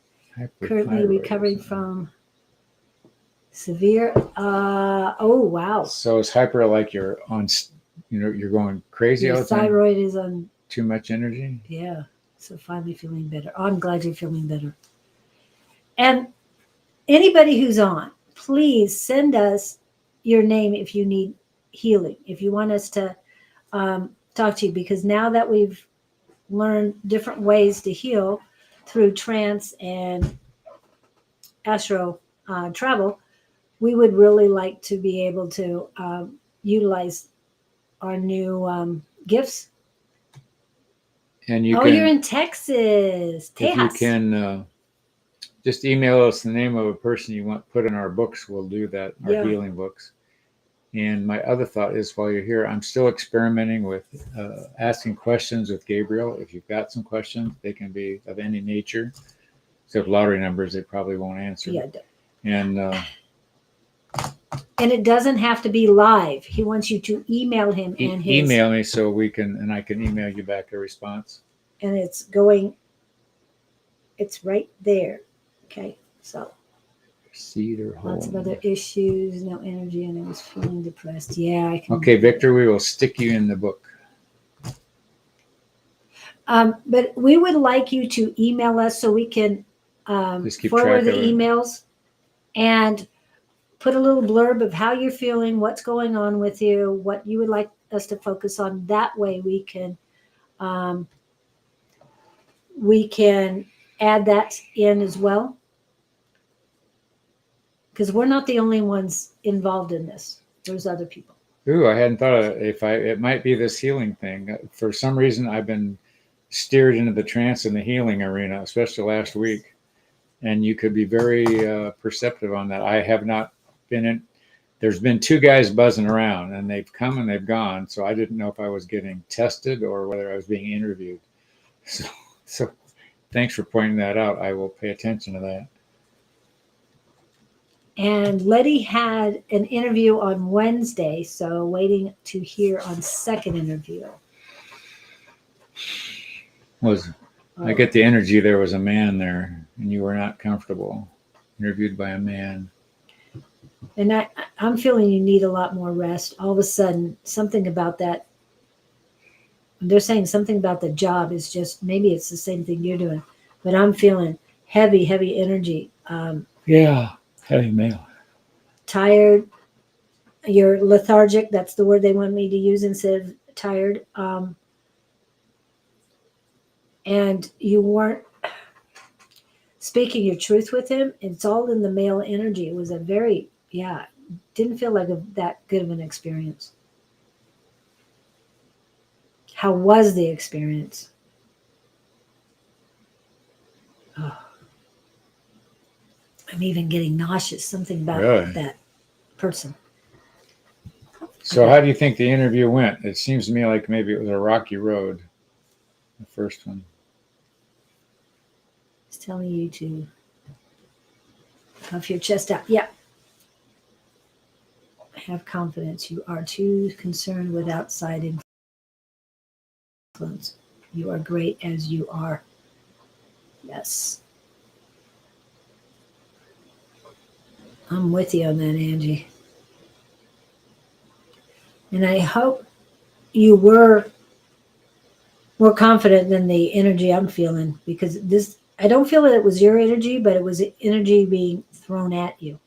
Currently recovering from severe. Oh, wow. So is hyper like you're on, you're going crazy all the time? Thyroid is on. Too much energy? Yeah. So finally feeling better. Oh, I'm glad you're feeling better. And anybody who's on, please send us your name if you need healing, if you want us to talk to you, because now that we've learned different ways to heal through trance and astro travel, we would really like to be able to utilize our new gifts. And you you're in Texas. If you can just email us the name of a person you want put in our books, we'll do that, our healing books. And my other thought is, while you're here, I'm still experimenting with asking questions with Gabriel. If you've got some questions, they can be of any nature. Except lottery numbers, they probably won't answer. Yeah. And it doesn't have to be live. He wants you to email him and email me so I can email you back a response. And it's right there. Okay, so Cedar Hole. Lots of other issues, no energy, and I was feeling depressed. Yeah, I can. Okay, Victor, we will stick you in the book. But we would like you to email us so we can forward the emails and put a little blurb of how you're feeling, what's going on with you, what you would like us to focus on. That way we can add that in as well. Because we're not the only ones involved in this. There's other people. Ooh, I hadn't thought of it. It might be this healing thing. For some reason, I've been steered into the trance and the healing arena, especially last week. And you could be very perceptive on that. I have not been in. There's been 2 guys buzzing around, and they've come and they've gone. So I didn't know if I was getting tested or whether I was being interviewed. So thanks for pointing that out. I will pay attention to that. And Letty had an interview on Wednesday, so waiting to hear on second interview. I get the energy there was a man there, and you were not comfortable. Interviewed by a man. And I'm feeling you need a lot more rest. All of a sudden, something about that they're saying something about the job is just, maybe it's the same thing you're doing, but I'm feeling heavy, heavy energy. Yeah, heavy mail. Tired. You're lethargic. That's the word they want me to use instead of tired. And you weren't speaking your truth with him. It's all in the male energy. It was a very, yeah, didn't feel like that good of an experience. How was the experience? Oh, I'm even getting nauseous. Something about Really? that person. So how do you think the interview went? It seems to me like maybe it was a rocky road, the first one. It's telling you to puff your chest out. Yeah. Have confidence. You are too concerned with outside influence. You are great as you are. Yes. I'm with you on that, Angie. And I hope you were more confident than the energy I'm feeling, because this, I don't feel that it was your energy, but it was energy being thrown at you.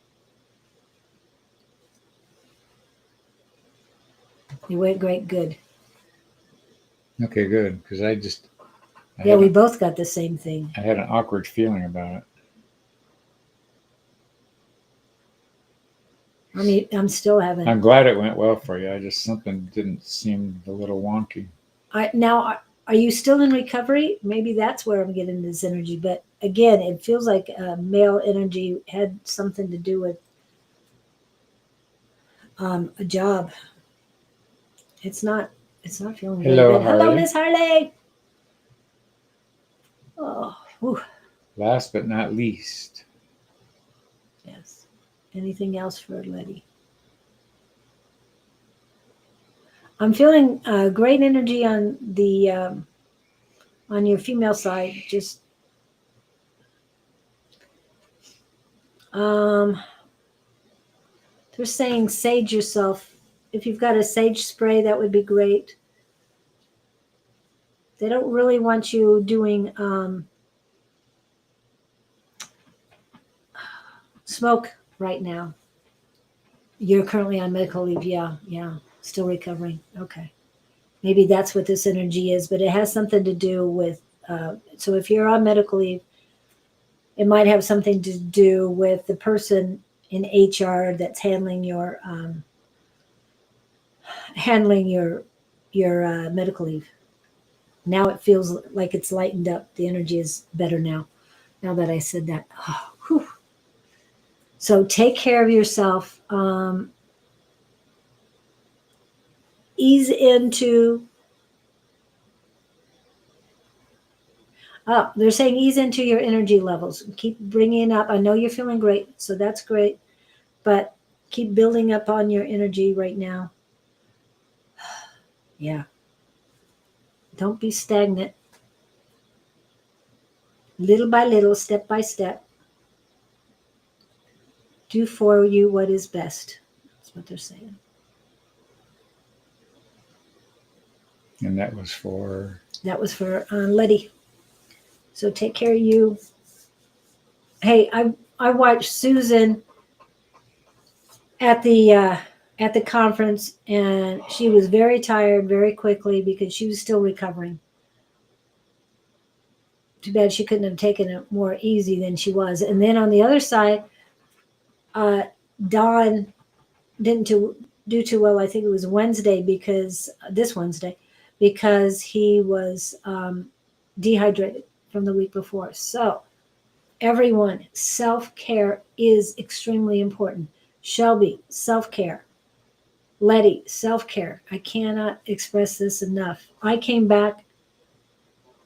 You went great, good. Okay, good. Because Yeah, we both got the same thing. I had an awkward feeling about it. I mean, I'm still having. I'm glad it went well for you. I just, something didn't seem a little wonky. Now, are you still in recovery? Maybe that's where I'm getting this energy. But again, it feels like male energy had something to do with a job. It's not. It's not feeling very Hello, good. Hello, Harley. Miss Harley. Oh, whew. Last but not least. Yes. Anything else for Letty? I'm feeling great energy on the on your female side. Just they're saying sage yourself. If you've got a sage spray, that would be great. They don't really want you doing smoke right now. You're currently on medical leave. Yeah, yeah. Still recovering. Okay. Maybe that's what this energy is, but it has something to do with. So if you're on medical leave, it might have something to do with the person in HR that's handling your medical leave. Now it feels like it's lightened up. The energy is better now. Now that I said that. Oh, whew. So take care of yourself. Ease into. Oh, they're saying ease into your energy levels. Keep bringing up. I know you're feeling great, so that's great. But keep building up on your energy right now. Yeah. Don't be stagnant. Little by little, step by step. Do for you what is best. That's what they're saying. And that was for? That was for Letty. So take care of you. Hey, I watched Susan at the conference, and she was very tired very quickly because she was still recovering. Too bad she couldn't have taken it more easy than she was. And then on the other side, Don didn't do too well. I think it was Wednesday, because this Wednesday, because he was dehydrated from the week before. So everyone, self-care is extremely important. Shelby, self-care. Letty, self-care. I cannot express this enough. I came back.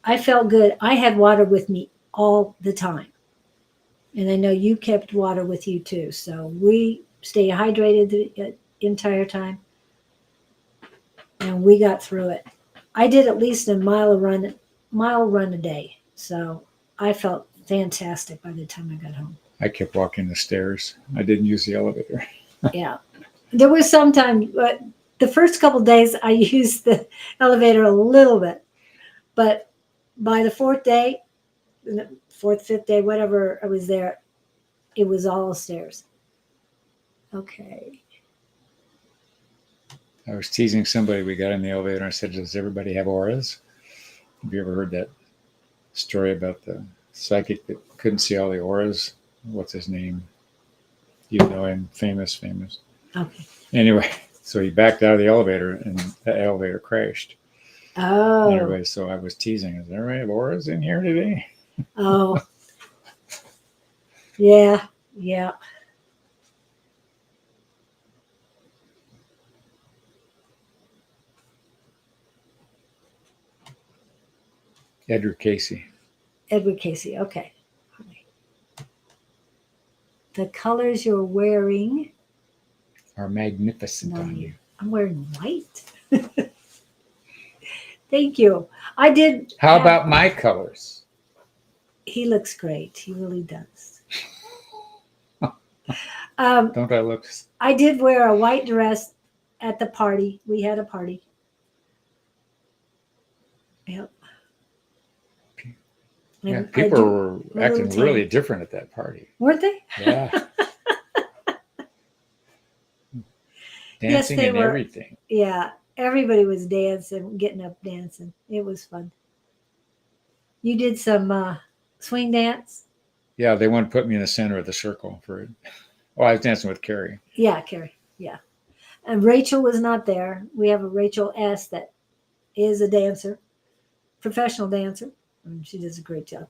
I felt good. I had water with me all the time. And I know you kept water with you too. So we stay hydrated the entire time. And we got through it. I did at least a mile run a day. So I felt fantastic by the time I got home. I kept walking the stairs. I didn't use the elevator. Yeah. There was some time, but The first couple days, I used the elevator a little bit, but by the fourth day, fourth, fifth day, whatever I was there, it was all stairs. Okay. I was teasing somebody. We got in the elevator and I said, "Does everybody have auras?" Have you ever heard that story about the psychic that couldn't see all the auras? What's his name? You know him, famous. Okay. Anyway, so he backed out of the elevator and the elevator crashed. Oh. And everybody, so I was teasing, "Is everybody have auras in here today?" Oh. Yeah. Yeah. Edgar Casey. Edward Casey. Okay. The colors you're wearing Are magnificent on on you. you. I'm wearing white. Thank you. I did. How about my colors? He looks great. He really does. Don't I look? I did wear a white dress at the party. We had a party. Yep. Yeah, And people were a little acting tan. really different at that party. Weren't they? Yeah. Yes, Dancing they and were. everything. Yeah, everybody was dancing, getting up dancing. It was fun. You did some swing dance? Yeah, they wanted to put me in the center of the circle for it. Oh, I was dancing with Carrie. Yeah, Carrie. Yeah. And Rachel was not there. We have a Rachel S. that is a dancer, professional dancer. And she does a great job.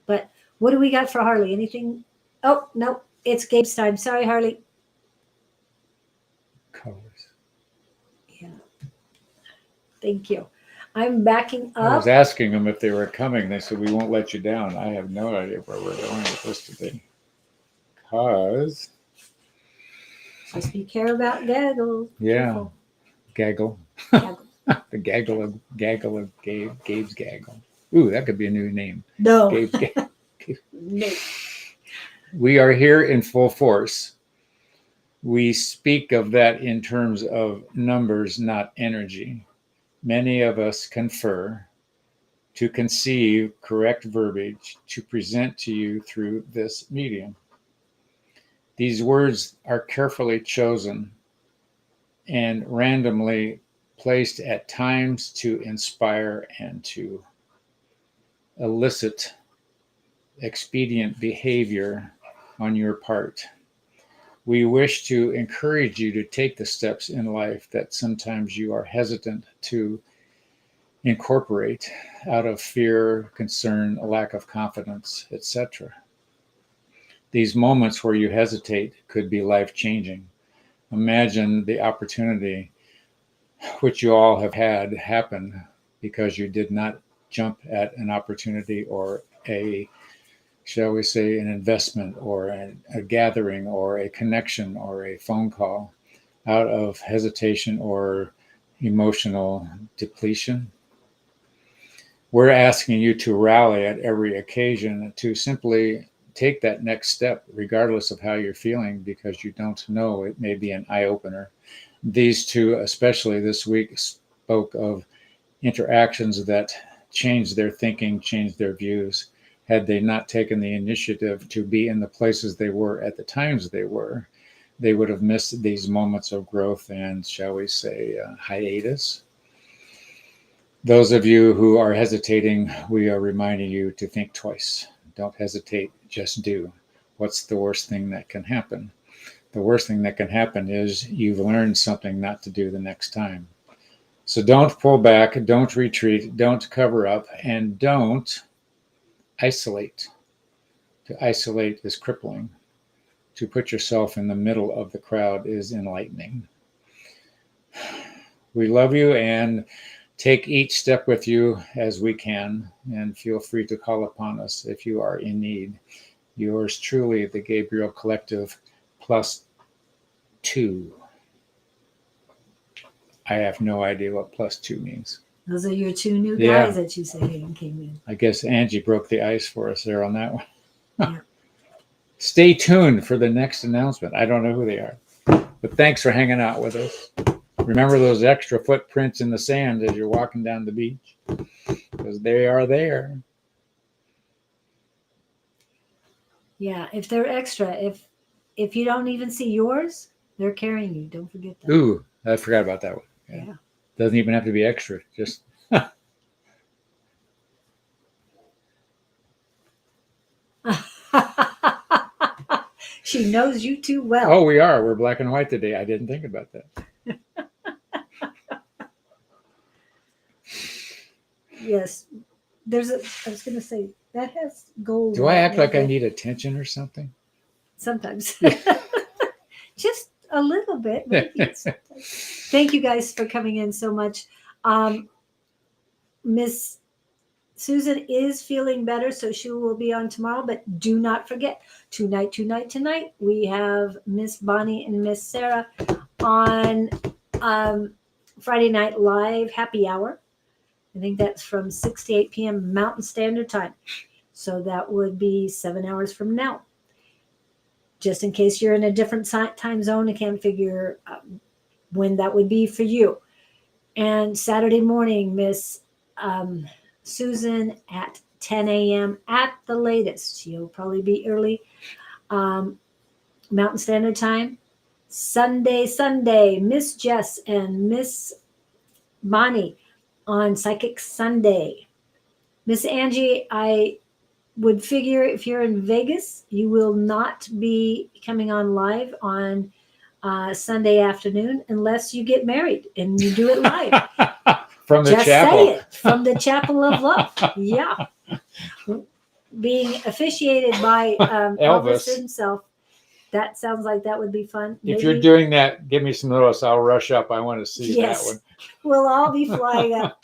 But what do we got for Harley? Anything? Oh, no, it's Gabe's time. Sorry, Harley. Colors. Yeah. Thank you. I'm backing I was up. asking them if they were coming. They said, "We won't let you down." I have no idea where we're going with this today. Because, Just be care about gaggle. yeah, Careful. gaggle. Gaggle. The gaggle of Gabe's gaggle. Ooh, that could be a new name. No. Gabe's gaggle. No. We are here in full force. We speak of that in terms of numbers, not energy. Many of us confer to conceive correct verbiage to present to you through this medium. These words are carefully chosen and randomly placed at times to inspire and to elicit expedient behavior on your part. We wish to encourage you to take the steps in life that sometimes you are hesitant to incorporate out of fear, concern, a lack of confidence, etc. These moments where you hesitate could be life-changing. Imagine the opportunity which you all have had happen because you did not jump at an opportunity or a, shall we say, an investment or a gathering or a connection or a phone call out of hesitation or emotional depletion. We're asking you to rally at every occasion to simply take that next step, regardless of how you're feeling, because you don't know. It may be an eye opener. These two, especially this week, spoke of interactions that changed their thinking, changed their views. Had they not taken the initiative to be in the places they were at the times they were, they would have missed these moments of growth and, shall we say, hiatus. Those of you who are hesitating, we are reminding you to think twice. Don't hesitate, just do. What's the worst thing that can happen? The worst thing that can happen is you've learned something not to do the next time. So don't pull back, don't retreat, don't cover up, and don't isolate. To isolate is crippling. To put yourself in the middle of the crowd is enlightening. We love you and take each step with you as we can, and feel free to call upon us if you are in need. Yours truly, the Gabriel Collective +2. I have no idea what +2 means. Those are your two new Yeah. guys that you said came in. I guess Angie broke the ice for us there on that one. Yeah. Stay tuned for the next announcement. I don't know who they are, but thanks for hanging out with us. Remember those extra footprints in the sand as you're walking down the beach, because they are there. Yeah, if they're extra, if you don't even see yours, they're carrying you. Don't forget that. Ooh, I forgot about that one. Yeah. Doesn't even have to be extra. Just She knows you too well. oh, we are. We're black and white today. I didn't think about that. Yes. I was going to say, that has gold. Do I act like I it. need attention or something? Sometimes. Just a little bit. Maybe sometimes. Thank you guys for coming in so much. Miss Susan is feeling better, so she will be on tomorrow. But do not forget, tonight, we have Miss Bonnie and Miss Sarah on Friday Night Live Happy Hour. I think that's from 6 to 8 p.m. Mountain Standard Time. So that would be 7 hours from now. Just in case you're in a different time zone and can't figure when that would be for you. And Saturday morning, Miss Susan at 10 a.m. at the latest. She'll probably be early. Mountain Standard Time. Sunday, Miss Jess and Miss Bonnie on Psychic Sunday. Miss Angie, I would figure if you're in Vegas, you will not be coming on live on Sunday afternoon unless you get married and you do it live. From the Just chapel. say it. From the Chapel of Love. Yeah. Being officiated by Elvis himself. That sounds like that would be fun. If you're doing that, give me some notice. I'll rush up. I want to see that one. We'll all be flying up.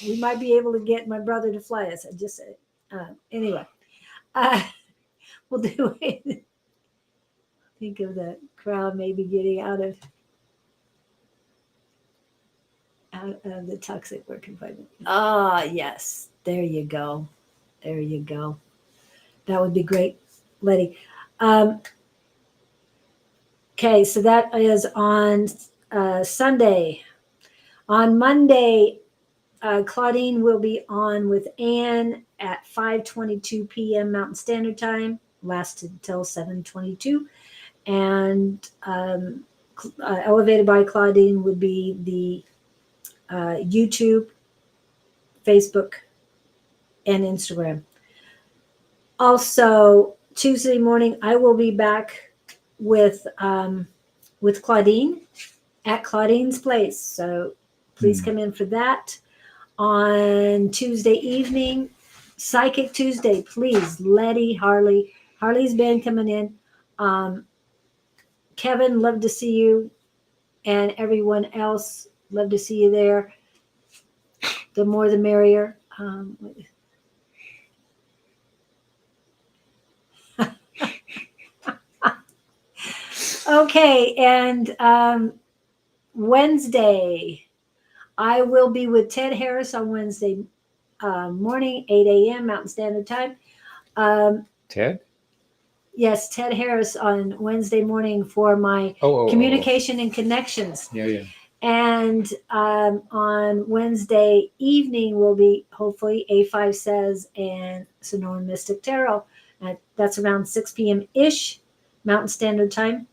We might be able to get my brother to fly us. I just said it. Anyway, we'll do it. Think of the crowd maybe getting out of the toxic work environment. Ah, yes. There you go. There you go. That would be great, Letty. Okay, so that is on Sunday. On Monday, Claudine will be on with Anne at 5:22 p.m. Mountain Standard Time, lasted until 7:22. And Elevated by Claudine would be the YouTube, Facebook, and Instagram. Also, Tuesday morning, I will be back with Claudine at Claudine's Place. So please come in for that. On Tuesday evening, Psychic Tuesday, please, Letty, Harley's band coming in. Kevin, love to see you. And everyone else, love to see you there. The more the merrier. Okay, and Wednesday, I will be with Ted Harris on Wednesday morning, 8 a.m. Mountain Standard Time. Ted? Yes, Ted Harris on Wednesday morning for my communication and connections. Yeah. And on Wednesday evening will be hopefully A5 Says and Sonoran Mystic Tarot. That's around 6 p.m.-ish Mountain Standard Time.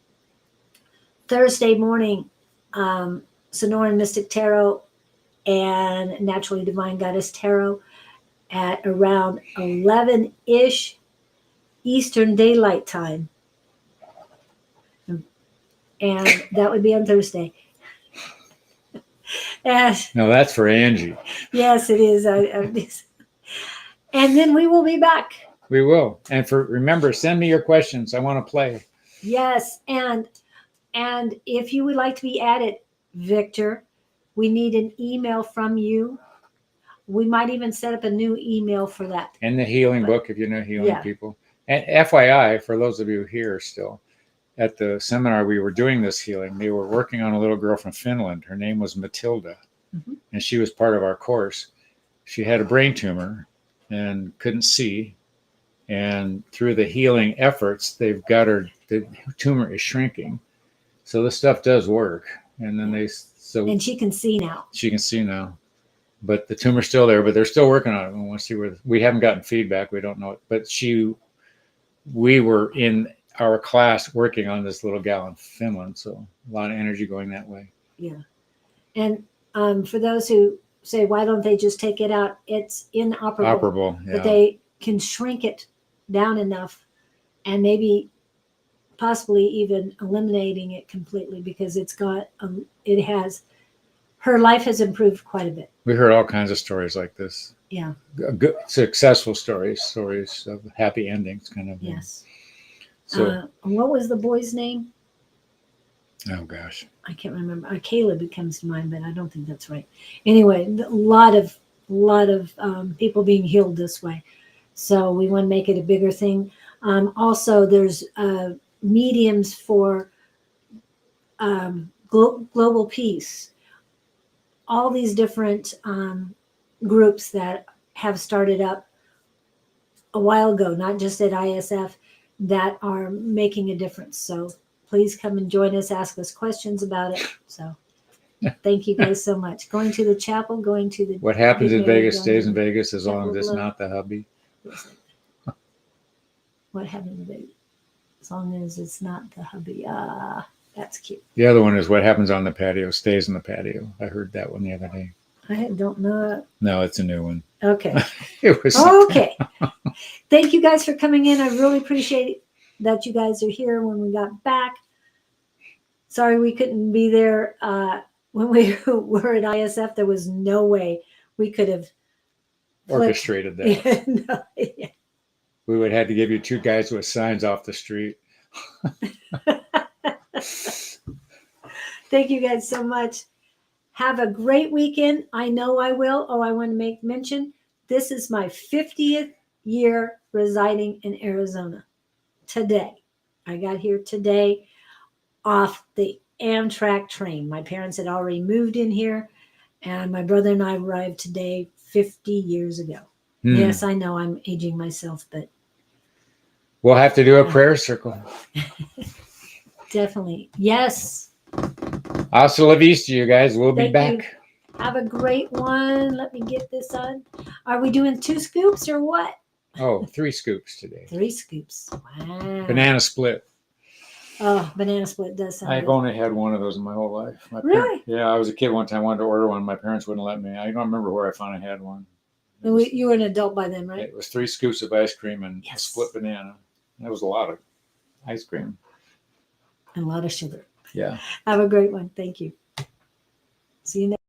Thursday morning, Sonoran Mystic Tarot and Naturally Divine Goddess Tarot at around 11-ish Eastern Daylight Time. And that would be on Thursday. No, that's for Angie. Yes, it is. And then we will be back. We will. And remember, send me your questions. I want to play. Yes, and if you would like to be added, Victor, we need an email from you. We might even set up a new email for that. And the healing book, if you know healing people. And FYI, for those of you here still, at the seminar we were doing this healing, they were working on a little girl from Finland. Her name was Matilda, and she was part of our course. She had a brain tumor and couldn't see. And through the healing efforts, they've got her, the tumor is shrinking. So this stuff does work. and then And she can see now. she can see now. But the tumor's still there, but they're still working on it. We want to see where we haven't gotten feedback. We don't know it. But we were in our class working on this little gal in Finland. So a lot of energy going that way. Yeah. And for those who say, why don't they just take it out? It's inoperable. Operable, yeah. But they can shrink it down enough and maybe possibly even eliminating it completely because her life has improved quite a bit. We heard all kinds of stories like this. Yeah. Good, successful stories of happy endings, kind of. Yes. So, what was the boy's name? oh gosh, I can't remember. Caleb comes to mind, but I don't think that's right. Anyway, a lot of people being healed this way. So we want to make it a bigger thing. Also, there's mediums for global peace. All these different groups that have started up a while ago, not just at ISF, that are making a difference. So please come and join us, ask us questions about it. So thank you guys so much. Going to the chapel, going to the... What happens in Vegas stays in Vegas as long as it's not the hubby. What happened in Vegas? As long as it's not the hubby. That's cute. The other one is what happens on the patio stays in the patio. I heard that one the other day. I don't know. No, it's a new one. Okay. It was okay. Thank you guys for coming in. I really appreciate that you guys are here when we got back. Sorry we couldn't be there when we were at ISF. There was no way we could have orchestrated that. No, yeah. We would have had to give you 2 guys with signs off the street. Thank you guys so much. Have a great weekend. I know I will. Oh, I want to make mention. This is my 50th year residing in Arizona. Today. I got here today off the Amtrak train. My parents had already moved in here, and my brother and I arrived today 50 years ago. Yes, I know I'm aging myself, but we'll have to do a prayer circle. Definitely. Yes. Hasta la vista, you guys. We'll be back. You. Have a great one. Let me get this on. Are we doing 2 scoops or what? Oh, 3 scoops today. 3 scoops. Wow. Banana split. Oh, banana split does sound I've good. only had one of those in my whole life. Really? Yeah, I was a kid one time. I wanted to order one. My parents wouldn't let me. I don't remember where I finally had one. You were an adult by then, right? It was 3 scoops of ice cream and a split banana. That was a lot of ice cream. And a lot of sugar. Yeah. Have a great one. Thank you. See you next.